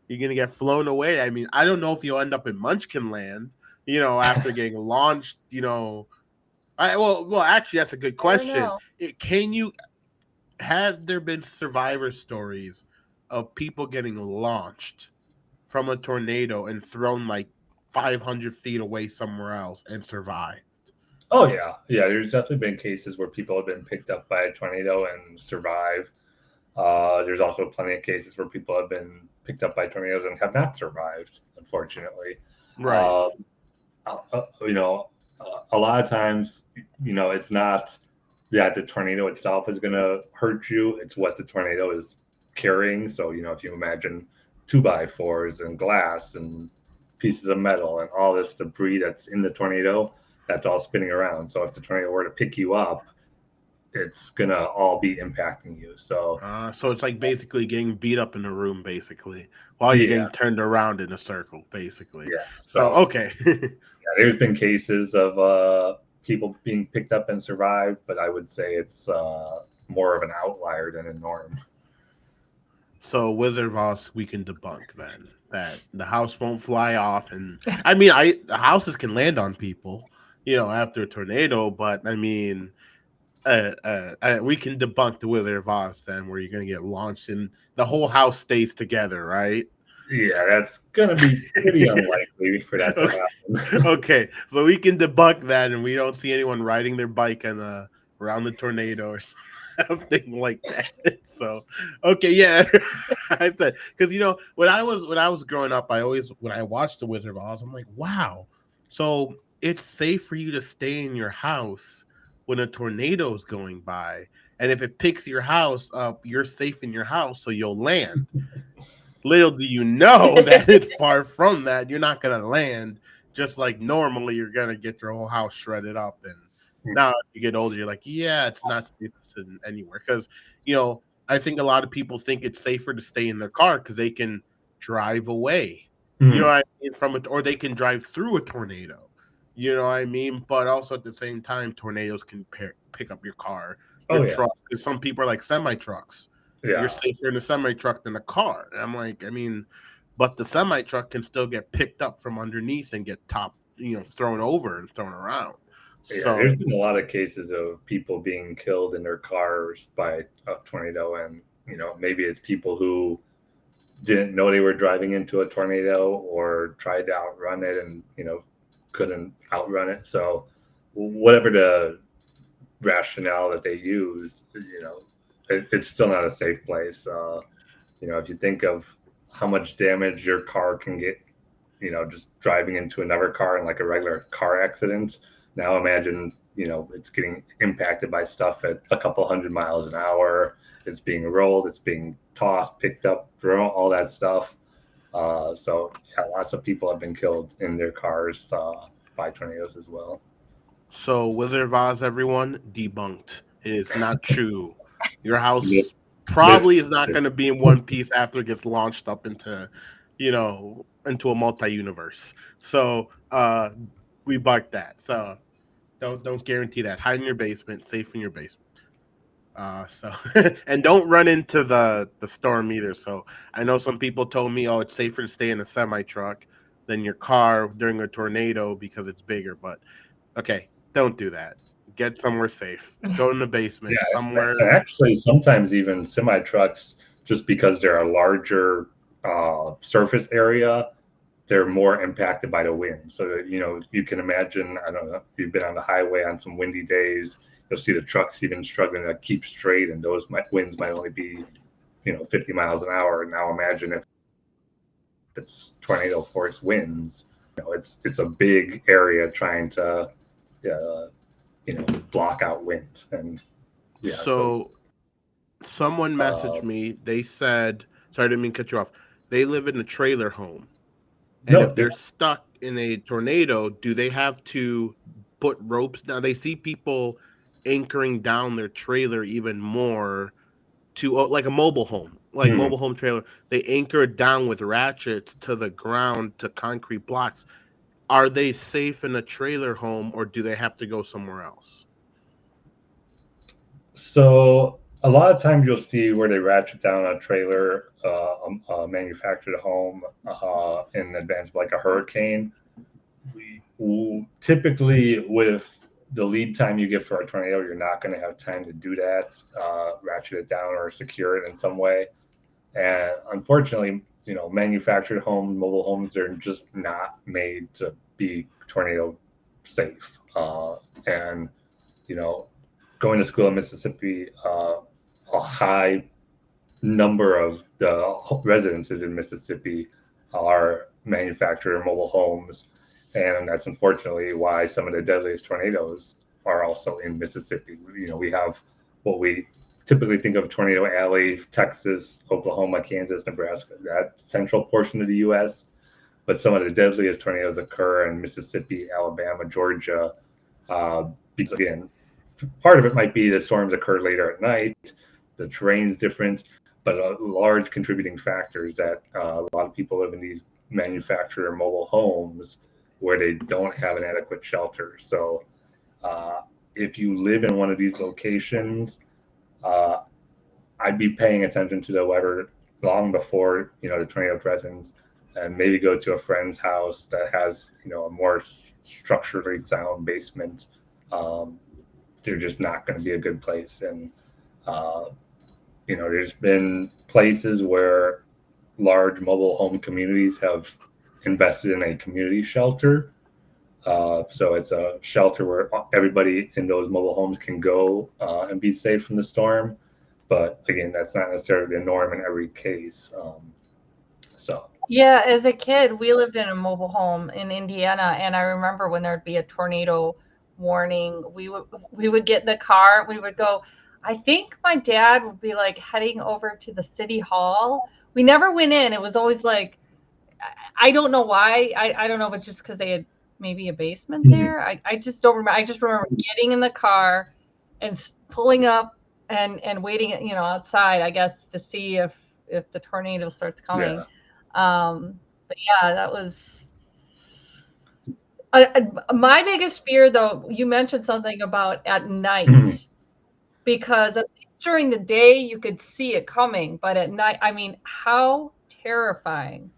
you're gonna get flown away. I mean, I don't know if you'll end up in Munchkin Land, after getting launched. Actually, that's a good I don't question. know. Can you have there been survivor stories of people getting launched from a tornado and thrown like 500 feet away somewhere else and survived? Oh yeah. There's definitely been cases where people have been picked up by a tornado and survived. There's also plenty of cases where people have been picked up by tornadoes and have not survived, unfortunately. Right. A lot of times, it's not that the tornado itself is going to hurt you. It's what the tornado is carrying. So, if you imagine 2x4s and glass and pieces of metal and all this debris that's in the tornado, that's all spinning around. So if the tornado were to pick you up, it's going to all be impacting you. So, So it's like basically getting beat up in a room, basically, while you're yeah, getting turned around in a circle, basically. yeah. So, So, okay. there's been cases of people being picked up and survived, but I would say it's more of an outlier than a norm. So Wizard of Oz, we can debunk then that the house won't fly off, and I mean, the houses can land on people, after a tornado, but I mean, we can debunk the Wizard of Oz then, where you're gonna get launched and the whole house stays together, right? Yeah, that's going to be pretty unlikely for that to Okay. happen. Okay, so we can debunk that, and we don't see anyone riding their bike around the tornado or something like that. So, okay, yeah, I said because when I was growing up, when I watched The Wizard of Oz, I'm like, wow, so it's safe for you to stay in your house when a tornado is going by, and if it picks your house up, you're safe in your house, so you'll land. Little do you know that it's far from that. You're not gonna land just like normally. You're gonna get your whole house shredded up. And now, if you get older, you're like, yeah, it's not safe to sit anywhere because I think a lot of people think it's safer to stay in their car because they can drive away. You know what I mean? From it, or they can drive through a tornado. You know what I mean? But also at the same time, tornadoes can pick up your car, your truck. Because some people are like semi trucks. Yeah. You're safer in a semi truck than a car. And I'm like, I mean, but the semi truck can still get picked up from underneath and get thrown over and thrown around. Yeah, So there's been a lot of cases of people being killed in their cars by a tornado, and maybe it's people who didn't know they were driving into a tornado or tried to outrun it and couldn't outrun it. So whatever the rationale that they used, it's still not a safe place. If you think of how much damage your car can get, just driving into another car in like a regular car accident. Now imagine, it's getting impacted by stuff at a couple hundred miles an hour. It's being rolled, it's being tossed, picked up, thrown, all that stuff. So yeah, lots of people have been killed in their cars by tornadoes as well. So Wizard of Oz, everyone, debunked. It is not true. Your house probably is not going to be in one piece after it gets launched up into into a multi-universe. So we barked that. So don't guarantee that. Hide in your basement, safe in your basement. So and don't run into the storm either. So I know some people told me, oh, it's safer to stay in a semi truck than your car during a tornado because it's bigger. But okay, don't do that. Get somewhere safe. Go in the basement somewhere. And actually, sometimes even semi trucks, just because they're a larger surface area, they're more impacted by the wind. So you can imagine. I don't know. You've been on the highway on some windy days. You'll see the trucks even struggling to keep straight, and those winds might only be 50 miles an hour. Now imagine if it's tornado force winds. It's a big area trying to block out wind. And so someone messaged me. They said, sorry, I didn't mean to cut you off. They live in a trailer home. And if they're stuck in a tornado, do they have to put ropes down? They see people anchoring down their trailer even more to like a mobile home, like mobile home trailer. They anchor it down with ratchets to the ground to concrete blocks. Are they safe in a trailer home, or do they have to go somewhere else? So a lot of times you'll see where they ratchet down a trailer, a manufactured home in advance of like a hurricane. Typically, with the lead time you get for a tornado, you're not going to have time to do that, ratchet it down or secure it in some way. And unfortunately, manufactured homes, mobile homes, they're just not made to be tornado safe. And going to school in Mississippi, a high number of the residences in Mississippi are manufactured mobile homes. And that's unfortunately why some of the deadliest tornadoes are also in Mississippi. We have what we typically think of Tornado Alley, Texas, Oklahoma, Kansas, Nebraska, that central portion of the U.S. But some of the deadliest tornadoes occur in Mississippi, Alabama, Georgia. Because again, part of it might be the storms occur later at night, the terrain's different, but a large contributing factor is that a lot of people live in these manufactured mobile homes where they don't have an adequate shelter. So if you live in one of these locations, I'd be paying attention to the weather long before the tornado threatens, and maybe go to a friend's house that has a more structurally sound basement. They're just not going to be a good place. And there's been places where large mobile home communities have invested in a community shelter. So it's a shelter where everybody in those mobile homes can go and be safe from the storm. But again, that's not necessarily the norm in every case. Yeah, as a kid, we lived in a mobile home in Indiana, and I remember when there'd be a tornado warning, we would get in the car, we would go. I think my dad would be like heading over to the city hall. We never went in. It was always like, I don't know why. I don't know if it's just because they had maybe a basement there. I just don't remember. I just remember getting in the car and pulling up and waiting, outside, I guess, to see if the tornado starts coming. Yeah. But yeah, that was my biggest fear, though. You mentioned something about at night, because at least during the day you could see it coming, but at night, I mean, how terrifying.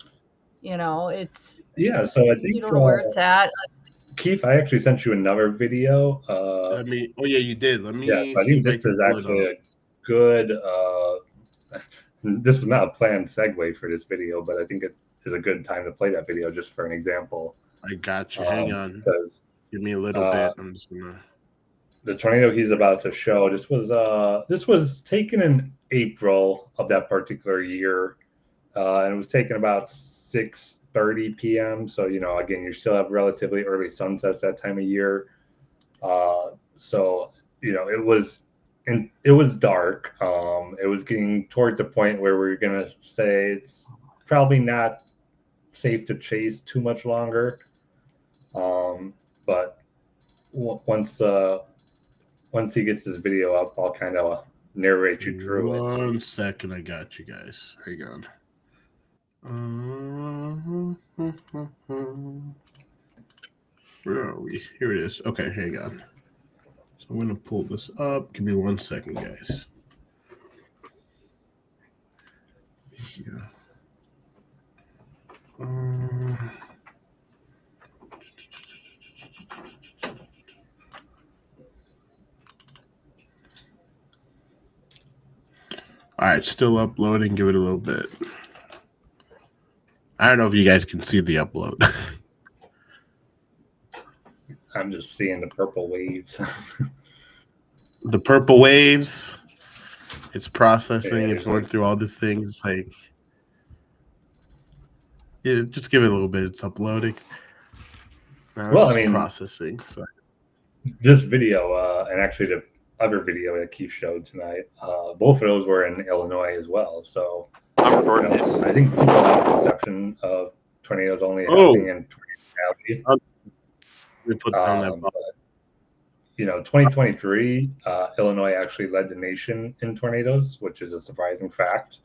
It's So I think you don't know where it's at. Keith, I actually sent you another video. Oh yeah, you did. Let me. So I think this is actually a good. This was not a planned segue for this video, but I think it is a good time to play that video just for an example. I got you. Hang on. Give me a little bit. I'm just gonna. The tornado he's about to show. This was taken in April of that particular year, and it was taken about 6:30 p.m. So again, you still have relatively early sunsets that time of year. So it was dark. It was getting towards the point where we're gonna say it's probably not safe to chase too much longer. But once he gets this video up, I'll kind of narrate you through it. 1 second, I got you guys. Hang on. Where are we? Here it is. Okay, hang on. So I'm going to pull this up. Give me 1 second, guys. Yeah. All right, still uploading. Give it a little bit. I don't know if you guys can see the upload. I'm just seeing the purple waves. The purple waves. It's processing. It's going through all these things. It's like, yeah, just give it a little bit. It's uploading. Now it's just processing. So this video and actually the other video that Keith showed tonight, both of those were in Illinois as well. So I think people have a conception of tornadoes only happening in tornado valley. We put down that. But, 2023, Illinois actually led the nation in tornadoes, which is a surprising fact.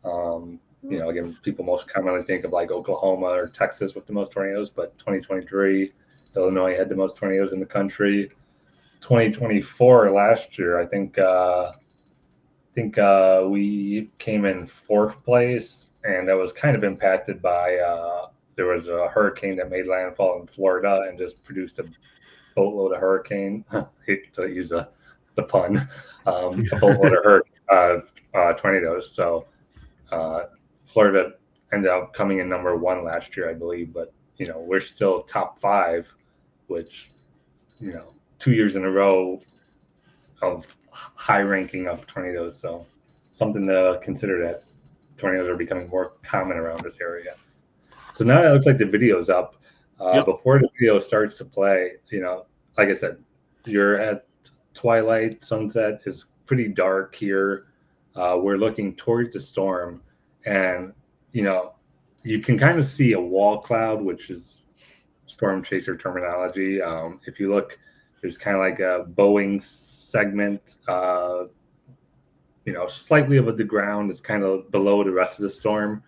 Again, people most commonly think of like Oklahoma or Texas with the most tornadoes, but 2023, Illinois had the most tornadoes in the country. 2024, last year, I think we came in 4th place, and that was kind of impacted by there was a hurricane that made landfall in Florida and just produced a boatload of hurricane. Hate to use the pun. A boatload of tornadoes. So Florida ended up coming in number 1 last year, I believe. But we're still top 5, which 2 years in a row of high ranking of tornadoes. So something to consider, that tornadoes are becoming more common around this area. So now it looks like the video's up. Before the video starts to play, like I said, you're at twilight, sunset is pretty dark here. We're looking towards the storm, and you can kind of see a wall cloud, which is storm chaser terminology. If you look, there's kind of like a Boeing segment, slightly above the ground. It's kind of below the rest of the storm.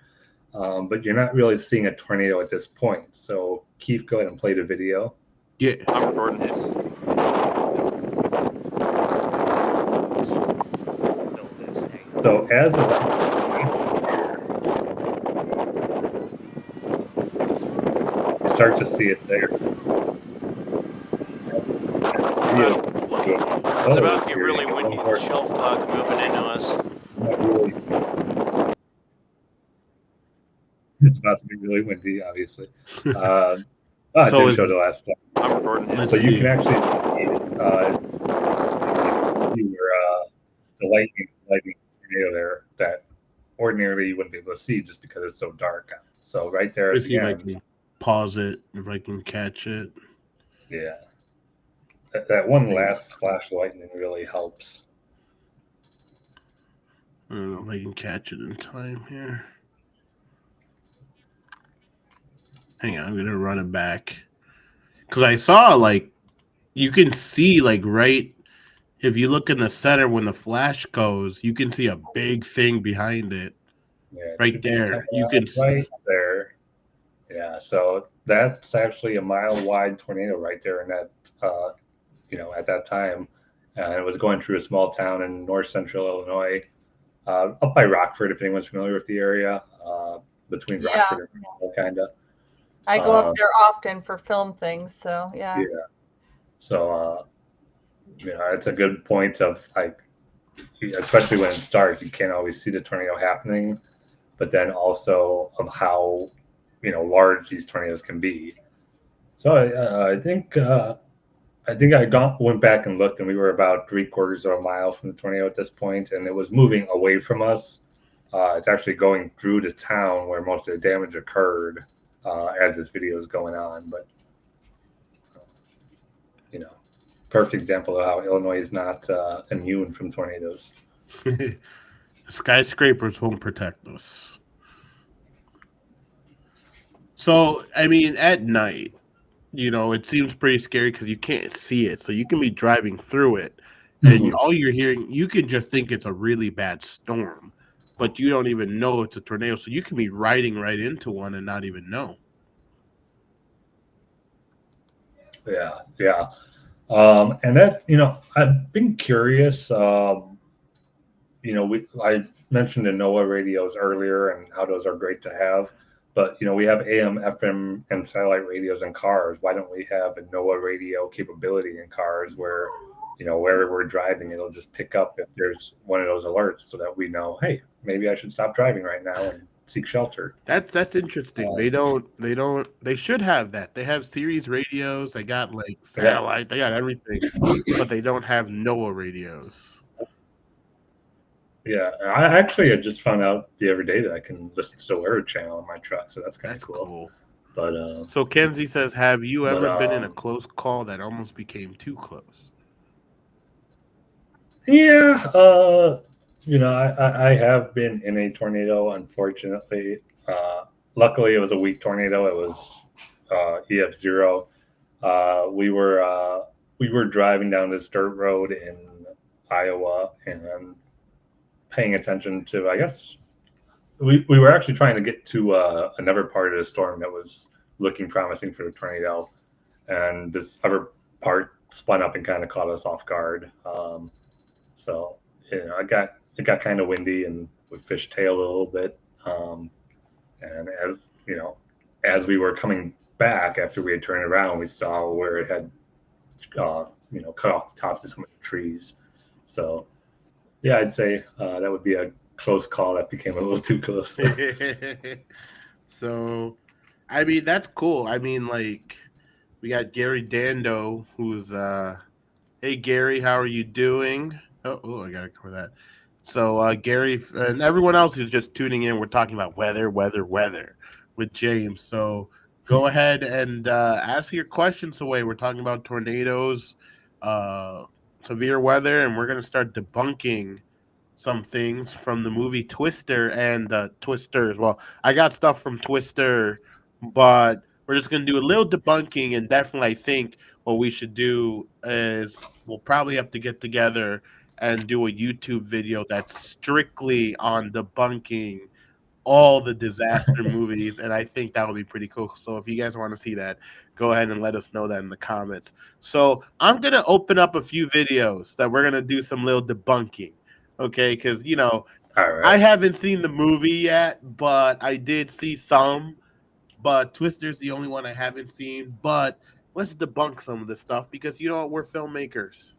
But you're not really seeing a tornado at this point. So Keith, go ahead and play the video. Yeah. I'm recording this. So as of you start to see it there. It's about to be really windy. The shelf clouds moving into us. It's about to be really windy, obviously. I didn't show the last one. I'm recording this. So you can actually see the lightning tornado there that ordinarily you wouldn't be able to see just because it's so dark. So right there. Let's see if I can pause it, if I can catch it. Yeah. That one last flash of lightning really helps. I don't know if I can catch it in time here. Hang on, I'm going to run it back. Because I saw, you can see, right, if you look in the center when the flash goes, you can see a big thing behind it. Yeah, right there. You can see. Right there. Yeah, so that's actually a mile-wide tornado right there in that, at that time. And it was going through a small town in north-central Illinois, up by Rockford, if anyone's familiar with the area, between Rockford and kind of. I go up there often for film things, so yeah. Yeah. So, it's a good point of especially when it's dark, you can't always see the tornado happening, but then also of how, large these tornadoes can be. So I think I went back and looked, and we were about 3/4 of a mile from the tornado at this point, and it was moving away from us. It's actually going through the town where most of the damage occurred. As this video is going on, but perfect example of how Illinois is not immune from tornadoes. The skyscrapers won't protect us. So, at night, it seems pretty scary because you can't see it. So you can be driving through it, and all you're hearing, you can just think it's a really bad storm. but you don't even know it's a tornado. So you can be riding right into one and not even know. Yeah. And that, I've been curious. I mentioned the NOAA radios earlier and how those are great to have. But, we have AM, FM, and satellite radios in cars. Why don't we have a NOAA radio capability in cars where, wherever we're driving, it'll just pick up if there's one of those alerts so that we know, hey, maybe I should stop driving right now and seek shelter. That's interesting. They should have that. They have Sirius radios. They got like satellite. They got everything, but they don't have NOAA radios. Yeah, I actually had just found out the other day that I can listen to the Weather Channel on my truck, so that's kind of cool. But so Kenzie says, have you ever been in a close call that almost became too close? Yeah, I have been in a tornado, unfortunately. Luckily, it was a weak tornado. It was EF0. We were driving down this dirt road in Iowa and paying attention to, I guess, we were actually trying to get to another part of the storm that was looking promising for the tornado, and this other part spun up and kind of caught us off guard. So it got kind of windy, and we fishtailed a little bit. And as we were coming back after we had turned around, we saw where it had cut off the tops of some of the trees. So yeah, I'd say that would be a close call that became a little too close. So, I mean, that's cool. I mean, like, we got Gary Dando, who's hey Gary, how are you doing? Oh, I gotta cover that. So Gary and everyone else who's just tuning in, we're talking about weather with James. So go ahead and ask your questions away. We're talking about tornadoes, severe weather, and we're gonna start debunking some things from the movie Twister and Twisters. Well, I got stuff from Twister, but we're just gonna do a little debunking, and definitely I think what we should do is we'll probably have to get together and do a YouTube video that's strictly on debunking all the disaster movies, and I think that would be pretty cool. So if you guys want to see that, go ahead and let us know that in the comments. So I'm gonna open up a few videos that we're gonna do some little debunking, okay? Because All right. I haven't seen the movie yet, but I did see some. But Twister's the only one I haven't seen. But let's debunk some of this stuff because we're filmmakers.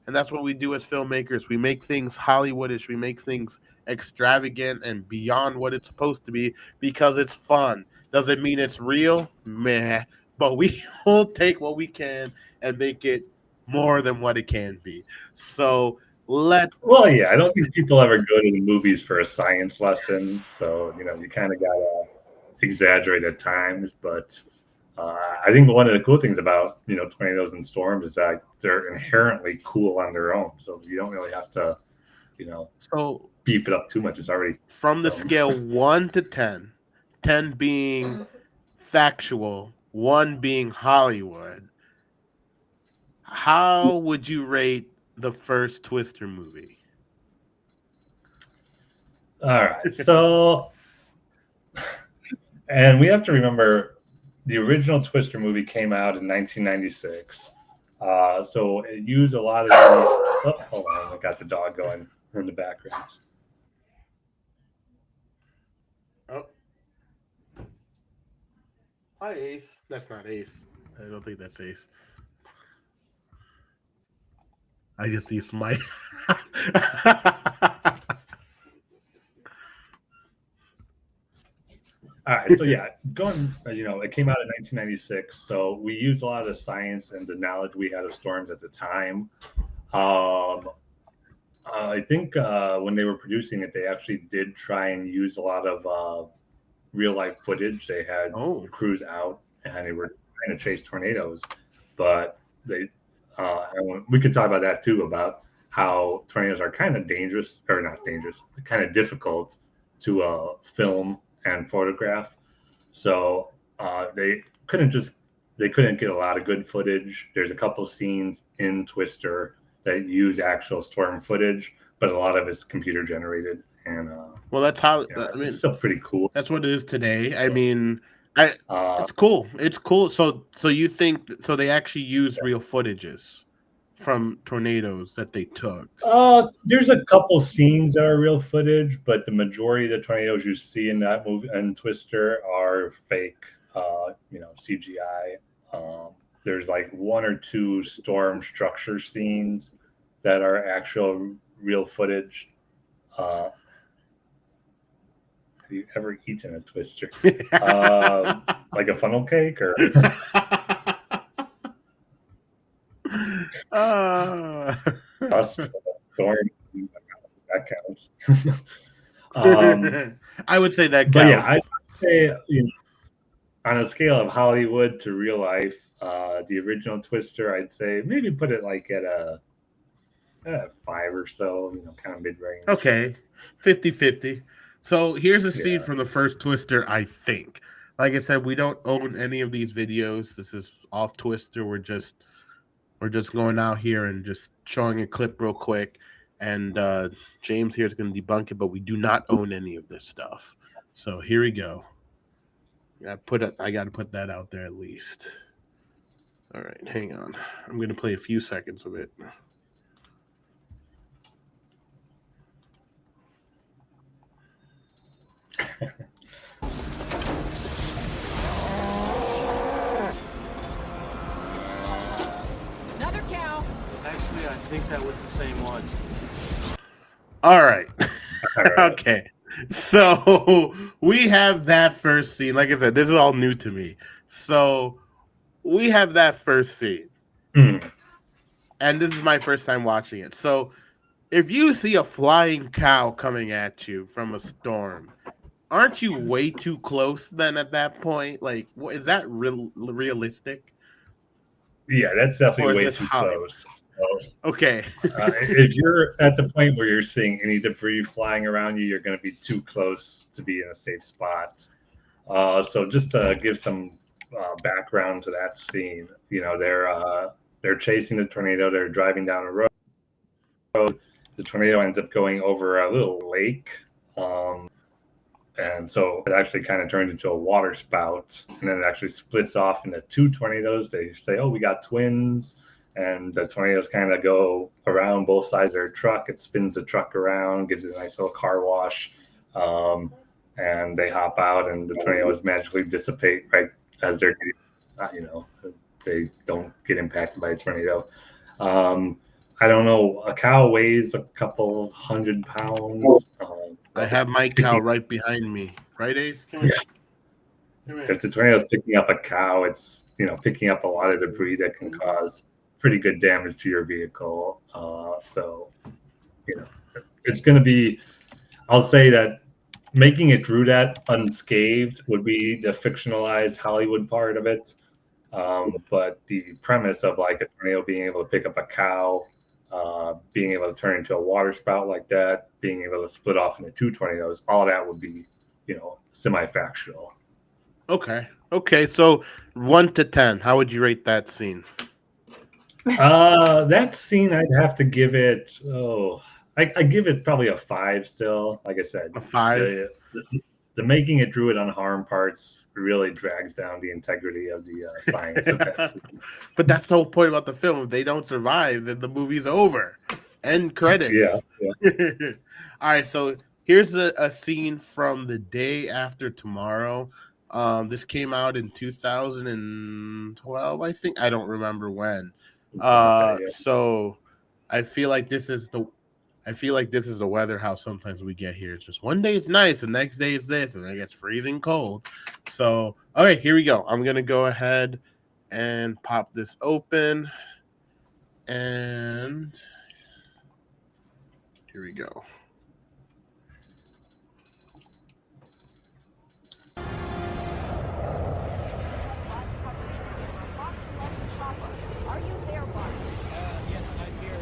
And that's what we do as filmmakers. We make things Hollywoodish. We make things extravagant and beyond what it's supposed to be because it's fun. Does it mean it's real? Meh. But we will take what we can and make it more than what it can be. So Well, yeah, I don't think people ever go to the movies for a science lesson. So, you kind of got to exaggerate at times. But I think one of the cool things about, tornadoes and storms is that they're inherently cool on their own. So you don't really have to, beef it up too much. It's already from the scale 1 to 10, 10 being factual, 1 being Hollywood. How would you rate the first Twister movie? All right. So, and we have to remember the original Twister movie came out in 1996. So it used a lot of hold on, I got the dog going in the background. Oh. Hi, Ace. That's not Ace. I don't think that's Ace. I just see Smite. All right, so yeah, it came out in 1996, so we used a lot of the science and the knowledge we had of storms at the time. I think when they were producing it, they actually did try and use a lot of real life footage. They had crews out and they were trying to chase tornadoes, but and we could talk about that too, about how tornadoes are kind of dangerous, or not dangerous, kind of difficult to film and photograph. So they couldn't get a lot of good footage. There's a couple scenes in Twister that use actual storm footage, but a lot of it's computer generated. And well, that's how. you know, I mean, it's still pretty cool. that's what it is today. I mean, it's cool. It's cool. So you think so? They actually use real footages from tornadoes that they took. There's a couple scenes that are real footage, but the majority of the tornadoes you see in that movie and Twister are fake, CGI. There's like one or two storm structure scenes that are actual real footage. Have you ever eaten a Twister? Like a funnel cake or? Storm, that counts. I would say that counts. But yeah, I'd say on a scale of Hollywood to real life, the original Twister, I'd say maybe put it like at a 5 or so, kind of mid-range. Okay, 50-50. So here's a scene from the first Twister, I think. Like I said, we don't own any of these videos. This is off Twister. We're just going out here and just showing a clip real quick. And James here is going to debunk it, but we do not own any of this stuff. So here we go. I got to put that out there at least. All right, hang on. I'm going to play a few seconds of it. Another cow. Actually, I think that was the same one. All right. Okay. So we have that first scene. Like I said, this is all new to me. So we have that first scene. And this is my first time watching it. So if you see a flying cow coming at you from a storm, aren't you way too close then at that point? Like, is that realistic? Yeah, that's definitely way too close. So, okay. If you're at the point where you're seeing any debris flying around you, you're going to be too close to be in a safe spot. So just to give some background to that scene, they're chasing the tornado. They're driving down a road. The tornado ends up going over a little lake. And so it actually kind of turns into a water spout, and then it actually splits off into two tornadoes. They say, oh, we got twins. And the tornadoes kind of go around both sides of their truck. It spins the truck around, gives it a nice little car wash. And they hop out, and the tornadoes magically dissipate right as they're, they don't get impacted by a tornado. I don't know. A cow weighs a couple 100 pounds. I have my cow right behind me. Right, Ace? Come here. If the tornado is picking up a cow, it's picking up a lot of debris that can cause pretty good damage to your vehicle. So it's going to be. I'll say that making it through that unscathed would be the fictionalized Hollywood part of it. But the premise of like a tornado being able to pick up a cow, being able to turn into a water spout like that, being able to split off into two tornadoes, all of that would be, semi-factual. Okay. So 1 to 10, how would you rate that scene? That scene, I'd have to give it. I give it probably a 5 still. Like I said, a 5. The making it through it unharmed parts really drags down the integrity of the science of that scene. But that's the whole point about the film. If they don't survive, then the movie's over. End credits. Yeah. All right, so here's a scene from The Day After Tomorrow. This came out in 2012, I think. I don't remember when. So I feel like this is the weather how sometimes we get here. It's just one day it's nice, the next day it's this, and then it gets freezing cold. So, okay, here we go. I'm going to go ahead and pop this open. And here we go. Are you there, Bart? Yes, I'm here.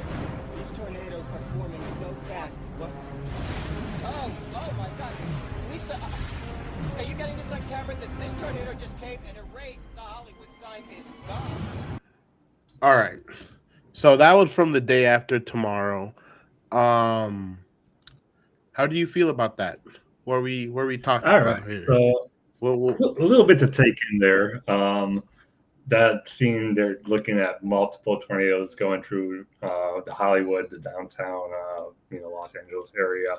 These tornadoes are forming so fast. What? Oh my God. Lisa, are you getting this on camera that this tornado just came and erased the Hollywood sign is gone? All right. So that was from The Day After Tomorrow. How How do you feel about that? What are we talking All right, about here? so a little bit to take in there. That scene, they're looking at multiple tornadoes going through the Hollywood, the downtown, Los Angeles area.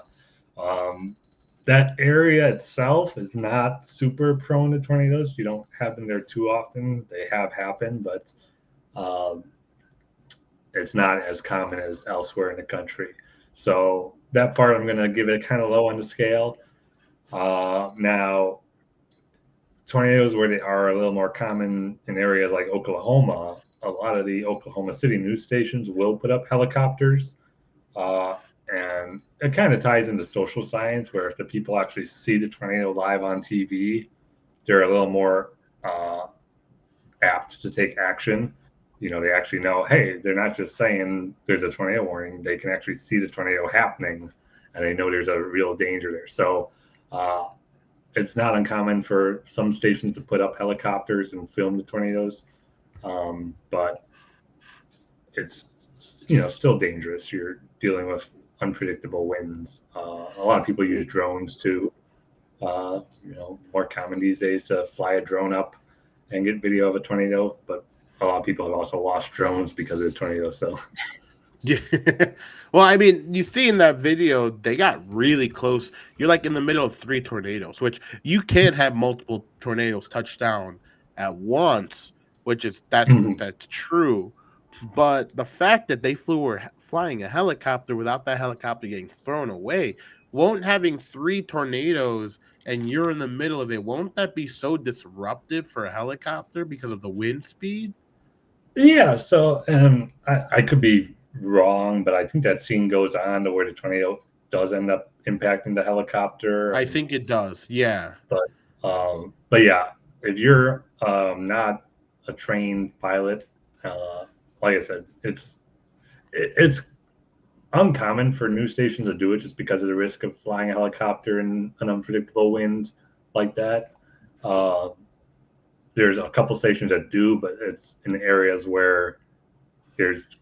That area itself is not super prone to tornadoes. You don't have them there too often. They have happened, but it's not as common as elsewhere in the country. So that part, I'm going to give it kind of low on the scale. Now, tornadoes where they are a little more common in areas like Oklahoma, a lot of the Oklahoma City news stations will put up helicopters. And it kind of ties into social science, where if the people actually see the tornado live on TV, they're a little more apt to take action. They actually know, hey, they're not just saying there's a tornado warning. They can actually see the tornado happening, and they know there's a real danger there. So it's not uncommon for some stations to put up helicopters and film the tornadoes, but it's still dangerous. You're dealing with unpredictable winds. A lot of people use drones too. More common these days to fly a drone up and get video of a tornado, but a lot of people have also lost drones because of the tornado. So yeah. Well, I mean, you see in that video, they got really close. You're like in the middle of 3 tornadoes, which you can't have multiple tornadoes touch down at once, which is that's true. But the fact that they were flying a helicopter without that helicopter getting thrown away, won't having 3 tornadoes and you're in the middle of it, won't that be so disruptive for a helicopter because of the wind speed? yeah, so I could be wrong, but I think that scene goes on to where the tornado does end up impacting the helicopter. I think it does, yeah. But yeah, if you're not a trained pilot, like I said, it's uncommon for news stations to do it just because of the risk of flying a helicopter in an unpredictable wind like that. There's a couple stations that do, but it's in areas where there's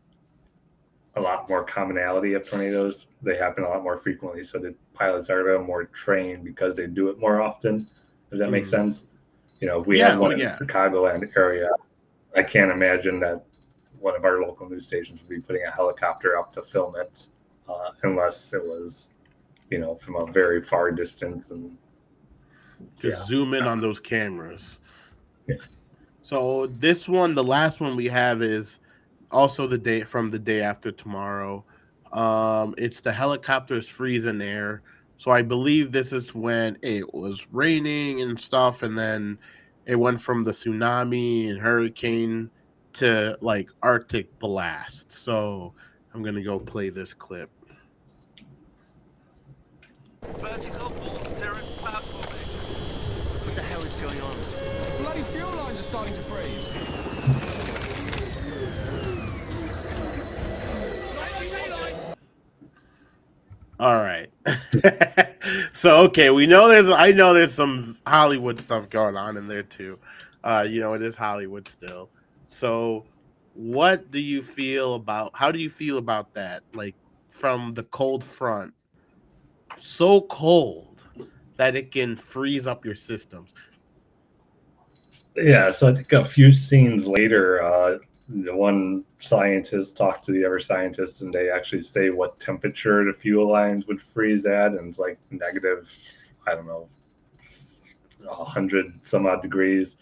a lot more commonality of tornadoes. They happen a lot more frequently, so the pilots are a little more trained because they do it more often. Does that make sense? If we had one in the Chicagoland area, I can't imagine that one of our local news stations would be putting a helicopter up to film it, unless it was, from a very far distance and just zoom in on those cameras. Yeah. So this one, the last one we have is also the day after tomorrow. It's the helicopters freeze in air. So I believe this is when it was raining and stuff, and then it went from the tsunami and hurricane to like Arctic blast. So I'm gonna go play this clip. Vertical full cirrus cloud formation. What the hell is going on? Bloody fuel lines are starting to freeze. All right. So okay, I know there's some Hollywood stuff going on in there too. It is Hollywood still. So how do you feel about that? Like from the cold front, so cold that it can freeze up your systems. Yeah, so I think a few scenes later, the one scientist talks to the other scientist, and they actually say what temperature the fuel lines would freeze at, and it's like negative, I don't know, 100 some odd degrees.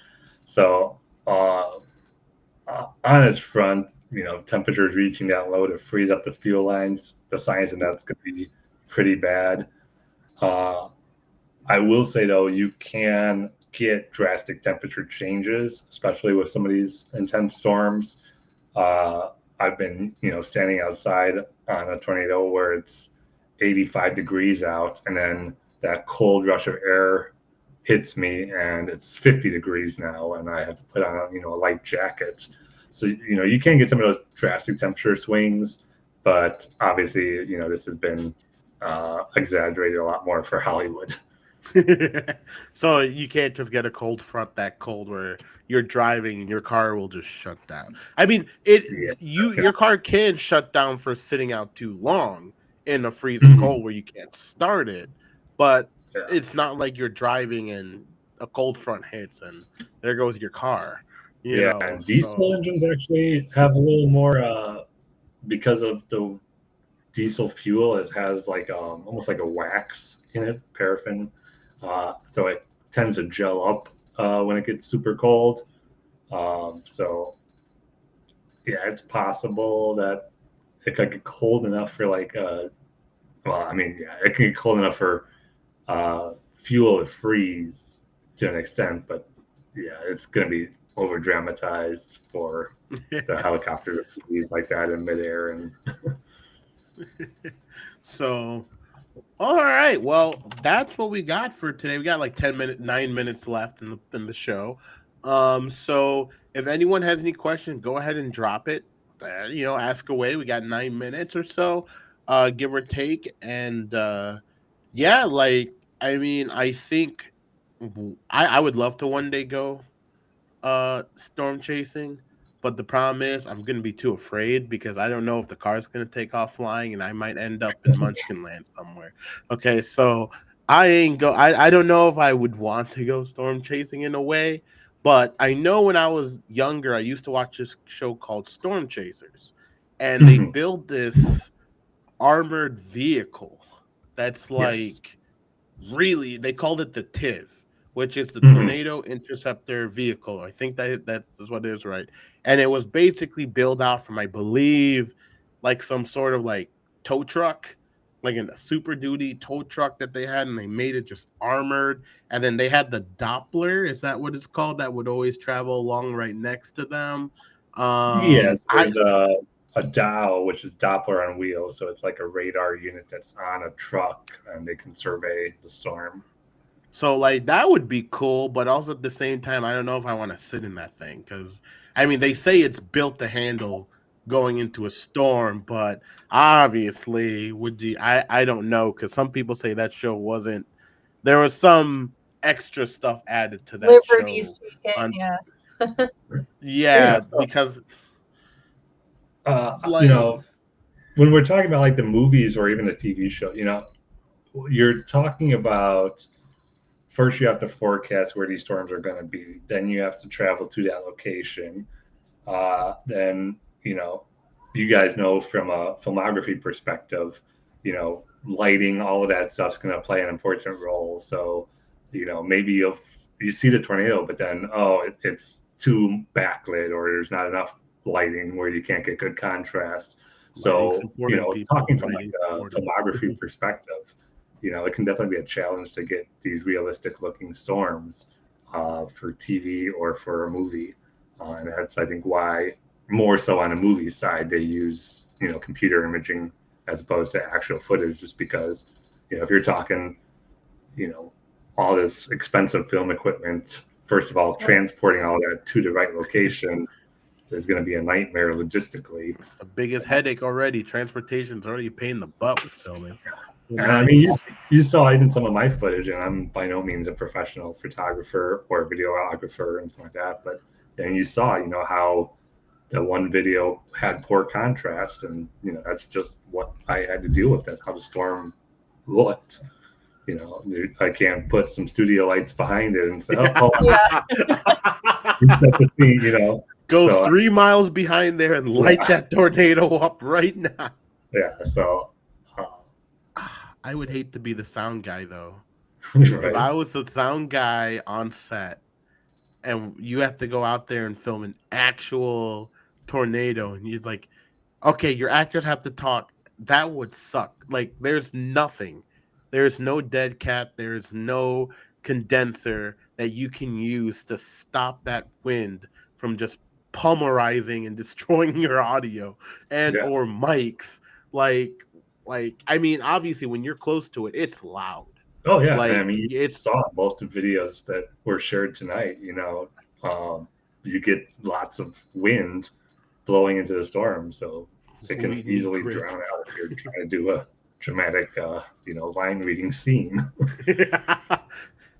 So on its front, temperatures reaching that low to freeze up the fuel lines, the science in that's going to be pretty bad. I will say though, you can get drastic temperature changes, especially with some of these intense storms. I've been, standing outside on a tornado where it's 85 degrees out, and then that cold rush of air hits me, and it's 50 degrees now, and I have to put on, a light jacket. So, you can get some of those drastic temperature swings, but obviously, this has been exaggerated a lot more for Hollywood. So you can't just get a cold front that cold where you're driving and your car will just shut down. I mean, your car can shut down for sitting out too long in a freezing cold where you can't start it, but Yeah. it's not like you're driving and a cold front hits and there goes your car. You know, and diesel so engines actually have a little more because of the diesel fuel. It has like almost like a wax in it, paraffin, so it tends to gel up when it gets super cold. So yeah, it's possible that it could get cold enough for like well, I mean, yeah, it can get cold enough for fuel to freeze to an extent, but yeah, it's going to be over dramatized for the helicopter to freeze like that in midair. And so all right, well, that's what we got for today. We got like 9 minutes left in the show. So if anyone has any questions, go ahead and drop it. Ask away. We got 9 minutes or so, give or take. And yeah, like I mean, I think I would love to one day go storm chasing, but the problem is I'm gonna be too afraid because I don't know if the car's gonna take off flying and I might end up in Munchkinland somewhere. Okay, so I don't know if I would want to go storm chasing in a way, but I know when I was younger I used to watch this show called Storm Chasers, and they build this armored vehicle that's yes, like really they called it the TIV, which is the Mhm. Tornado Interceptor Vehicle. I think that's what it is, right? And it was basically built out from, I believe, like some sort of like tow truck, like in a Super Duty tow truck that they had, and they made it just armored. And then they had the Doppler, is that what it's called? That would always travel along right next to them. Yes, I there's a DOW, which is Doppler on wheels, so it's like a radar unit that's on a truck, and they can survey the storm. So like that would be cool, but also at the same time, I don't know if I want to sit in that thing because I mean they say it's built to handle going into a storm, but obviously would you I don't know because some people say that show wasn't there was some extra stuff added to that Liberties show. taken, On yeah. Yeah, yeah, so because you like know, when we're talking about like the movies or even a TV show, you're talking about first you have to forecast where these storms are going to be. Then you have to travel to that location. Then, you guys know from a filmography perspective, lighting, all of that stuff's going to play an important role. So, maybe you see the tornado, but then, it's too backlit or there's not enough lighting where you can't get good contrast. lighting's So, important, people. talking from like Lighting's a important. filmography perspective, it can definitely be a challenge to get these realistic looking storms for TV or for a movie. And that's, I think, why more so on a movie side, they use, computer imaging as opposed to actual footage, just because, if you're talking, all this expensive film equipment, first of all, transporting all that to the right location is going to be a nightmare logistically. It's the biggest headache already. Transportation's already paying the butt with filming. And I mean, you saw even some of my footage, and I'm by no means a professional photographer or videographer or anything like that. But then you saw, how the one video had poor contrast, and that's just what I had to deal with. That's how the storm looked. I can't put some studio lights behind it and say, "Oh, Yeah. set the scene," Go So, 3 miles behind there and light that tornado up right now. yeah. So, I would hate to be the sound guy though. right. If I was the sound guy on set and you have to go out there and film an actual tornado and you're like, okay, your actors have to talk, that would suck. Like there's nothing. There's no dead cat, there's no condenser that you can use to stop that wind from just pulverizing and destroying your audio and Yeah. or mics. Like I mean, obviously when you're close to it, it's loud. Oh yeah, and I Like mean, you it's saw most of the videos that were shared tonight. You get lots of wind blowing into the storm, so it can we need easily grip. drown out if you're trying to do a dramatic, line reading scene.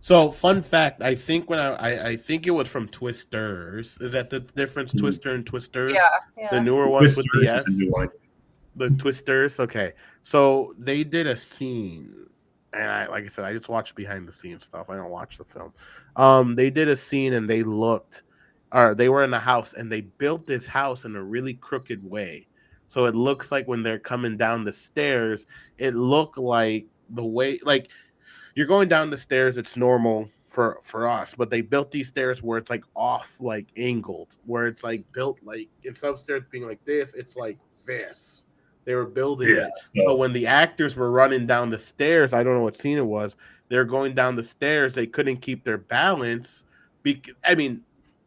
So, fun fact: I think when I think it was from Twisters. Is that the difference? Twister and Twisters, Yeah, the yeah. newer ones with the Twisters is a S, new one. the Twisters. Okay, So they did a scene, and like I said, I just watched behind the scenes stuff. I don't watch the film. They did a scene, and they were in a house, and they built this house in a really crooked way. So it looks like when they're coming down the stairs, it looked like the way, like you're going down the stairs, it's normal for us, but they built these stairs where it's like off, like angled, where it's like built like instead of stairs being like this, it's like this. They were building Yeah. it. So when the actors were running down the stairs, I don't know what scene it was, they're going down the stairs, they couldn't keep their balance. I mean,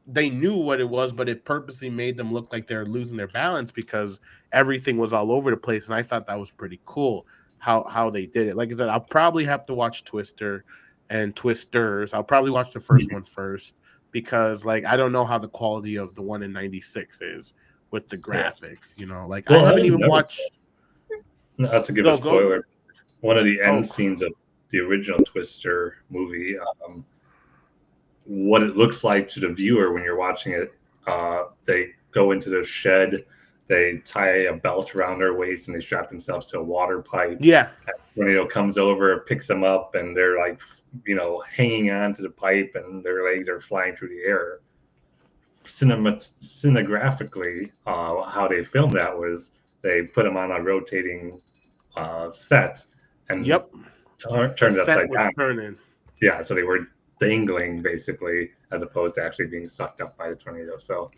they knew what it was, but it purposely made them look like they're losing their balance because everything was all over the place. And I thought that was pretty cool how they did it. Like I said, I'll probably have to watch Twister and Twisters. I'll probably watch the first one first because like I don't know how the quality of the one in '96 is with the graphics. You know, like I haven't even watched. Not to give a spoiler, one of the end scenes of the original Twister movie, what it looks like to the viewer when you're watching it, they go into the shed. They tie a belt around their waist and they strap themselves to a water pipe. Yeah. And tornado comes over, picks them up, and they're like, hanging on to the pipe and their legs are flying through the air. Cinematographically, how they filmed that was they put them on a rotating set and turned it upside down. Turning. Yeah, so they were dangling basically as opposed to actually being sucked up by the tornado. So,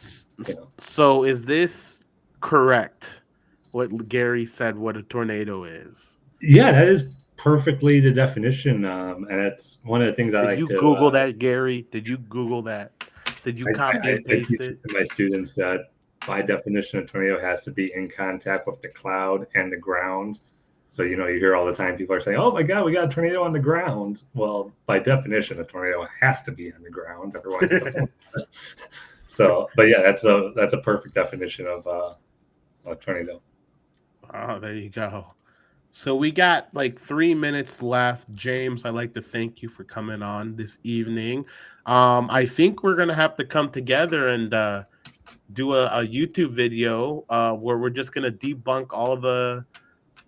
So is this correct? What Gary said, what a tornado is? Yeah, that is perfectly the definition, and it's one of the things I like to. Did you Google that, Gary? Did you Google that? Did you copy and paste it? To my students that by definition, a tornado has to be in contact with the cloud and the ground. So, you hear all the time people are saying, "Oh my God, we got a tornado on the ground." Well, by definition, a tornado has to be on the ground, otherwise. So, but yeah, that's a perfect definition of a tornado. Oh, there you go. So we got like 3 minutes left. James, I'd like to thank you for coming on this evening. I think we're gonna have to come together and do a YouTube video where we're just gonna debunk all the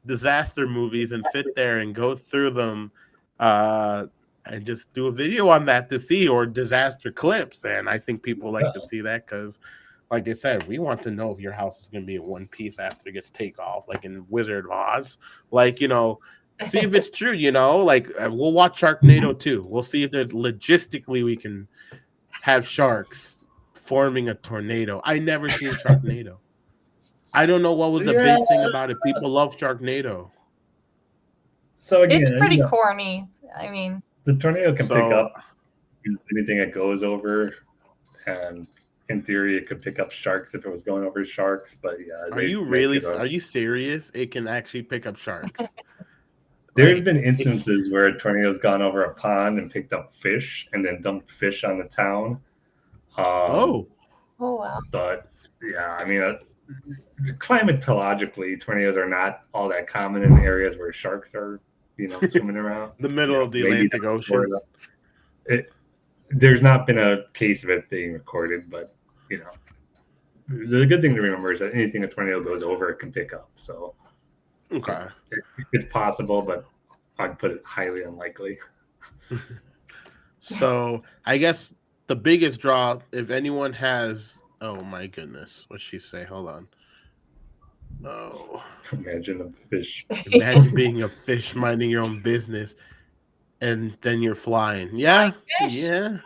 disaster movies and sit there and go through them and just do a video on that to see, or disaster clips. And I think people like to see that because, like I said, we want to know if your house is going to be in one piece after it gets take off, like in Wizard of Oz. Like, see if it's true, like we'll watch Sharknado too. We'll see if there's logistically we can have sharks forming a tornado. I never seen Sharknado. I don't know what was the big thing about it. People love Sharknado. So again, it's pretty corny. I mean, the tornado can pick up anything it goes over, and in theory, it could pick up sharks if it was going over sharks. But yeah, are you serious? It can actually pick up sharks. There's been instances where a tornado's gone over a pond and picked up fish and then dumped fish on the town. Oh wow! But yeah, I mean, climatologically, tornadoes are not all that common in areas where sharks are, swimming around. The middle of the Atlantic Ocean. There's not been a case of it being recorded, but the good thing to remember is that anything a tornado goes over, it can pick up. So okay, it's possible, but I'd put it highly unlikely. So I guess the biggest draw, if anyone has, oh my goodness, what'd she say? Hold on. Oh, imagine a fish. Imagine being a fish minding your own business, and then you're flying. Yeah, yeah,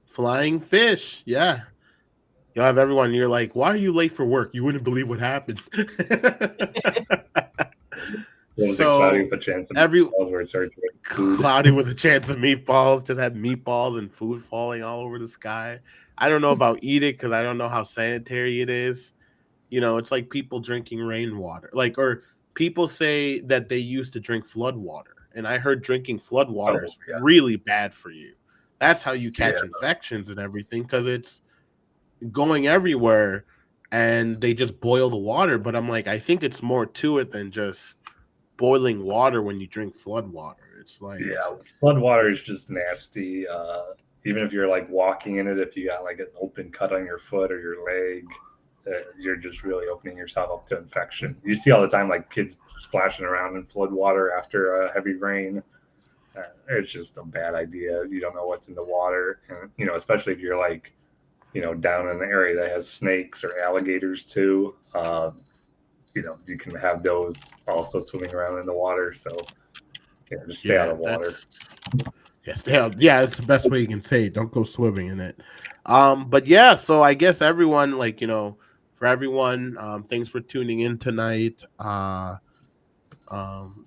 flying fish. Yeah, you'll have everyone. You're like, why are you late for work? You wouldn't believe what happened. Cloudy with a chance of cloudy with a chance of meatballs. Just had meatballs and food falling all over the sky. I don't know if I'll eat it because I don't know how sanitary it is. It's like people drinking rainwater. Or people say that they used to drink flood water. And I heard drinking flood water is really bad for you. That's how you catch infections and everything, because it's going everywhere and they just boil the water. But I'm like, I think it's more to it than just boiling water when you drink flood water. It's like, flood water is just nasty. Even if you're like walking in it, if you got like an open cut on your foot or your leg, you're just really opening yourself up to infection. You see all the time, like kids splashing around in flood water after a heavy rain. It's just a bad idea. You don't know what's in the water, and especially if you're like, down in an area that has snakes or alligators too. You can have those also swimming around in the water. So just stay out of water. Yes, yeah, that's the best way you can say it. Don't go swimming in it. But yeah, so I guess everyone, like, for everyone, thanks for tuning in tonight.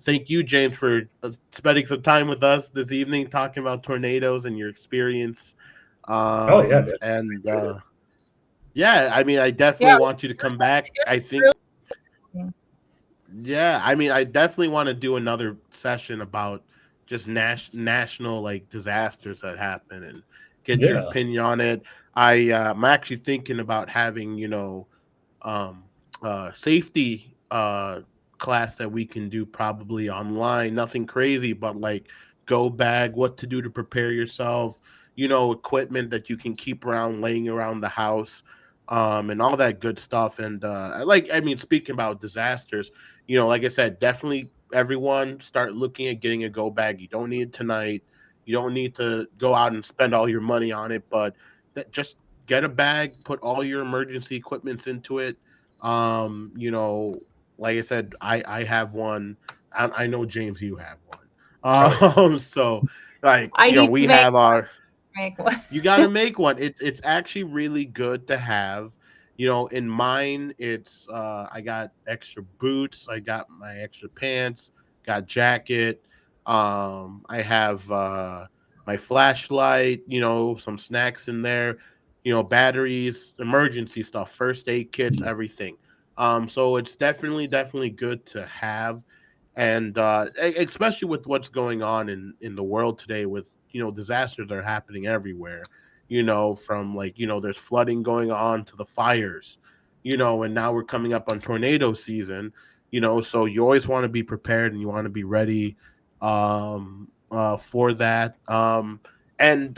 Thank you, James, for spending some time with us this evening, talking about tornadoes and your experience. And yeah, I mean, I definitely want you to come back. I think, yeah, I mean, I definitely want to do another session about just national like disasters that happen and get your opinion on it. I'm actually thinking about having um safety class that we can do probably online, nothing crazy, but like go bag, what to do to prepare yourself, equipment that you can keep around laying around the house, and all that good stuff. And I mean, speaking about disasters, like I said, definitely everyone start looking at getting a go bag. You don't need it tonight, you don't need to go out and spend all your money on it, but just get a bag, put all your emergency equipments into it. Like I said, I have one. I know, James, you have one. So like, we have our. Make one. You got to make one. It's actually really good to have. In mine, it's I got extra boots, I got my extra pants, got jacket. I have my flashlight. Some snacks in there. Batteries, emergency stuff, first aid kits, everything. So it's definitely good to have, and especially with what's going on in the world today, with disasters are happening everywhere, from like there's flooding going on to the fires, and now we're coming up on tornado season, so you always want to be prepared and you want to be ready for that, and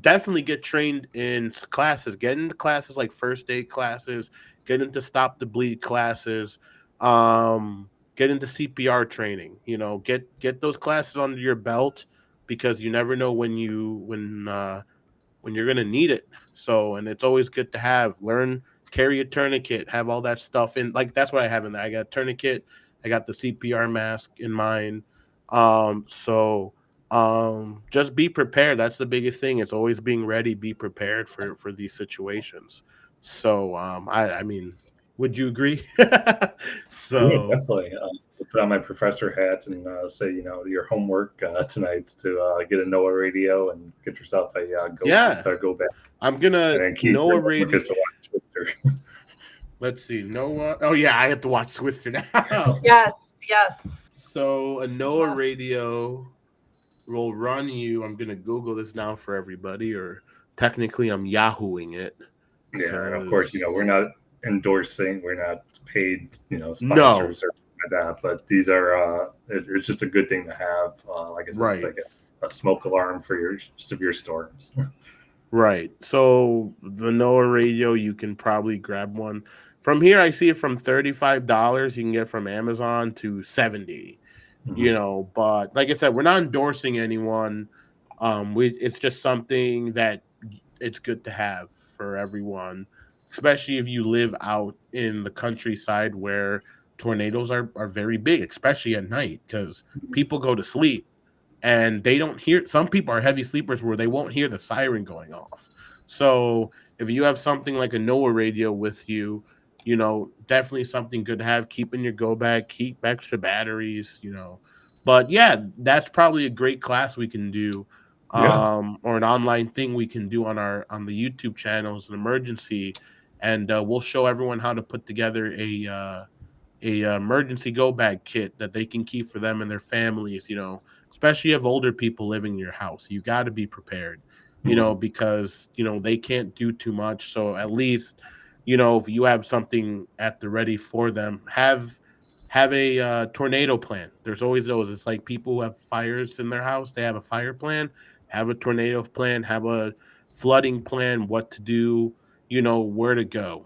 definitely get trained in classes, get into classes like first aid classes, get into stop the bleed classes, get into CPR training, get those classes under your belt, because you never know when you're going to need it. So, and it's always good to carry a tourniquet, have all that stuff in, like, that's what I have in there. I got a tourniquet, I got the CPR mask in mine. Just be prepared. That's the biggest thing. It's always being ready, be prepared for these situations. So, I mean, would you agree? So yeah, definitely. Put on my professor hat and say, your homework tonight to get a NOAA radio and get yourself a go back. I'm gonna NOAA radio. Twister. Let's see, NOAA. Oh yeah, I have to watch Twister now. Yes. So a NOAA radio will run you. I'm gonna Google this now for everybody, or technically I'm Yahooing it. Yeah, and of course, we're not endorsing, we're not paid, sponsors or like that, but these are it's just a good thing to have. Like I said, it's like a smoke alarm for your severe storms. Right. So the NOAA radio, you can probably grab one from here. I see it from $35. You can get from Amazon to $70. But like I said, we're not endorsing anyone. It's just something that it's good to have for everyone, especially if you live out in the countryside where tornadoes are very big, especially at night, because people go to sleep and they don't hear. Some people are heavy sleepers where they won't hear the siren going off. So if you have something like a NOAA radio with you, definitely something good to have. Keep in your go bag, keep extra batteries, But yeah, that's probably a great class we can do, or an online thing we can do on the YouTube channel as an emergency, and we'll show everyone how to put together a emergency go bag kit that they can keep for them and their families. Especially if older people living in your house, you got to be prepared. Because they can't do too much. So at least if you have something at the ready for them, have a tornado plan. There's always those. It's like people who have fires in their house, they have a fire plan. Have a tornado plan. Have a flooding plan. What to do. where to go,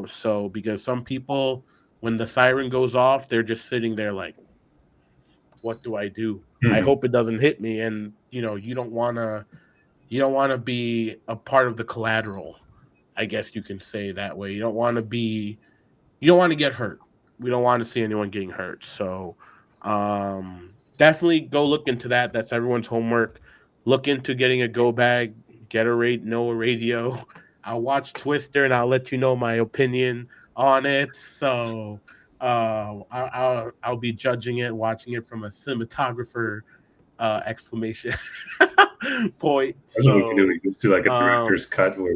so because some people, when the siren goes off, they're just sitting there like, what do I do? I Mhm. hope it doesn't hit me. And, you don't want to be a part of the collateral, I guess you can say that way. You don't want to get hurt. We don't want to see anyone getting hurt. So definitely go look into that. That's everyone's homework. Look into getting a go bag, get know a radio. I'll watch Twister and I'll let you know my opinion on it. So I'll be judging it, watching it from a cinematographer exclamation point. That's what we can do. So We can do like a director's cut where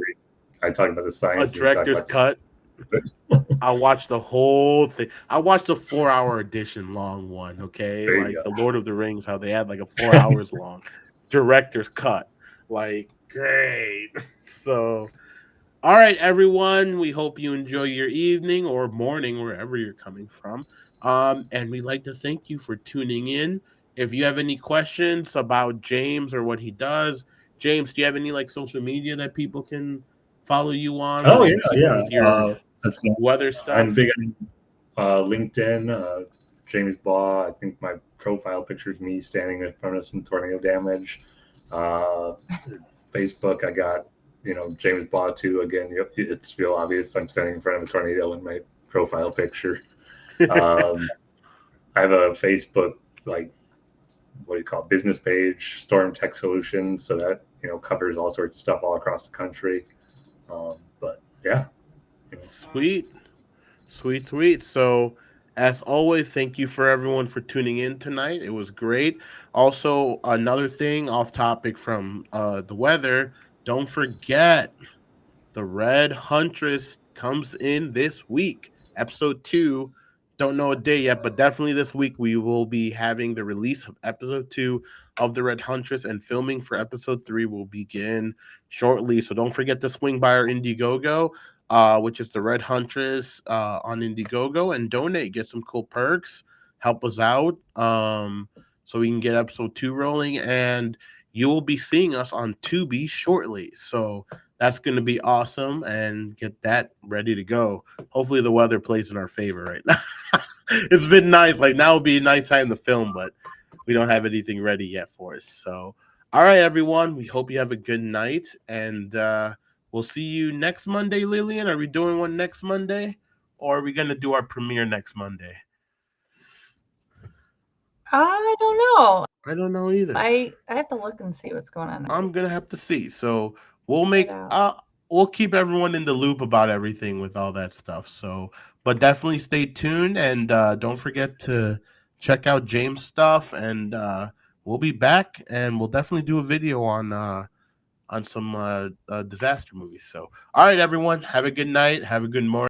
I talk about the a science and you talk director's about cut. I watched the whole thing. I watched the 4 hour edition long one. Okay, there you like go. the Lord of the Rings, how they had like a 4 hours long director's cut. Like great. So, all right, everyone. We hope you enjoy your evening or morning wherever you're coming from. And we'd like to thank you for tuning in. If you have any questions about James or what he does, James, do you have any like social media that people can follow you on Oh or yeah, keep up yeah. with your That's weather I'm stuff? big on LinkedIn. James Baugh. I think my profile picture is me standing in front of some tornado damage. Uh, Facebook, I got James Baugh too. Again, it's real obvious. I'm standing in front of a tornado in my profile picture. Um, I have a Facebook like what do you call it, business page, Storm Tech Solutions, so that covers all sorts of stuff all across the country. But yeah, Sweet. Sweet, sweet. So, as always, thank you for everyone for tuning in tonight. It was great. Also, another thing off topic from the weather, don't forget the Red Huntress comes in this week, episode 2. Don't know a day yet, but definitely this week we will be having the release of episode 2 of the Red Huntress, and filming for episode 3 will begin shortly. So don't forget to swing by our Indiegogo, which is the Red Huntress on Indiegogo, and donate. Get some cool perks. Help us out, so we can get episode 2 rolling, and you will be seeing us on Tubi shortly. So that's going to be awesome, and get that ready to go. Hopefully the weather plays in our favor right now. It's been nice. Like now would be a nice time to film, but we don't have anything ready yet for us. So, all right, everyone. We hope you have a good night, and we'll see you next Monday. Lillian, are we doing one next Monday, or are we going to do our premiere next Monday? I don't know. I don't know either. I have to look and see what's going on. I'm gonna have to see. So we'll keep everyone in the loop about everything with all that stuff. So, but definitely stay tuned, and don't forget to check out James' stuff. And we'll be back, and we'll definitely do a video on some disaster movies. So, all right, everyone, have a good night, have a good morning.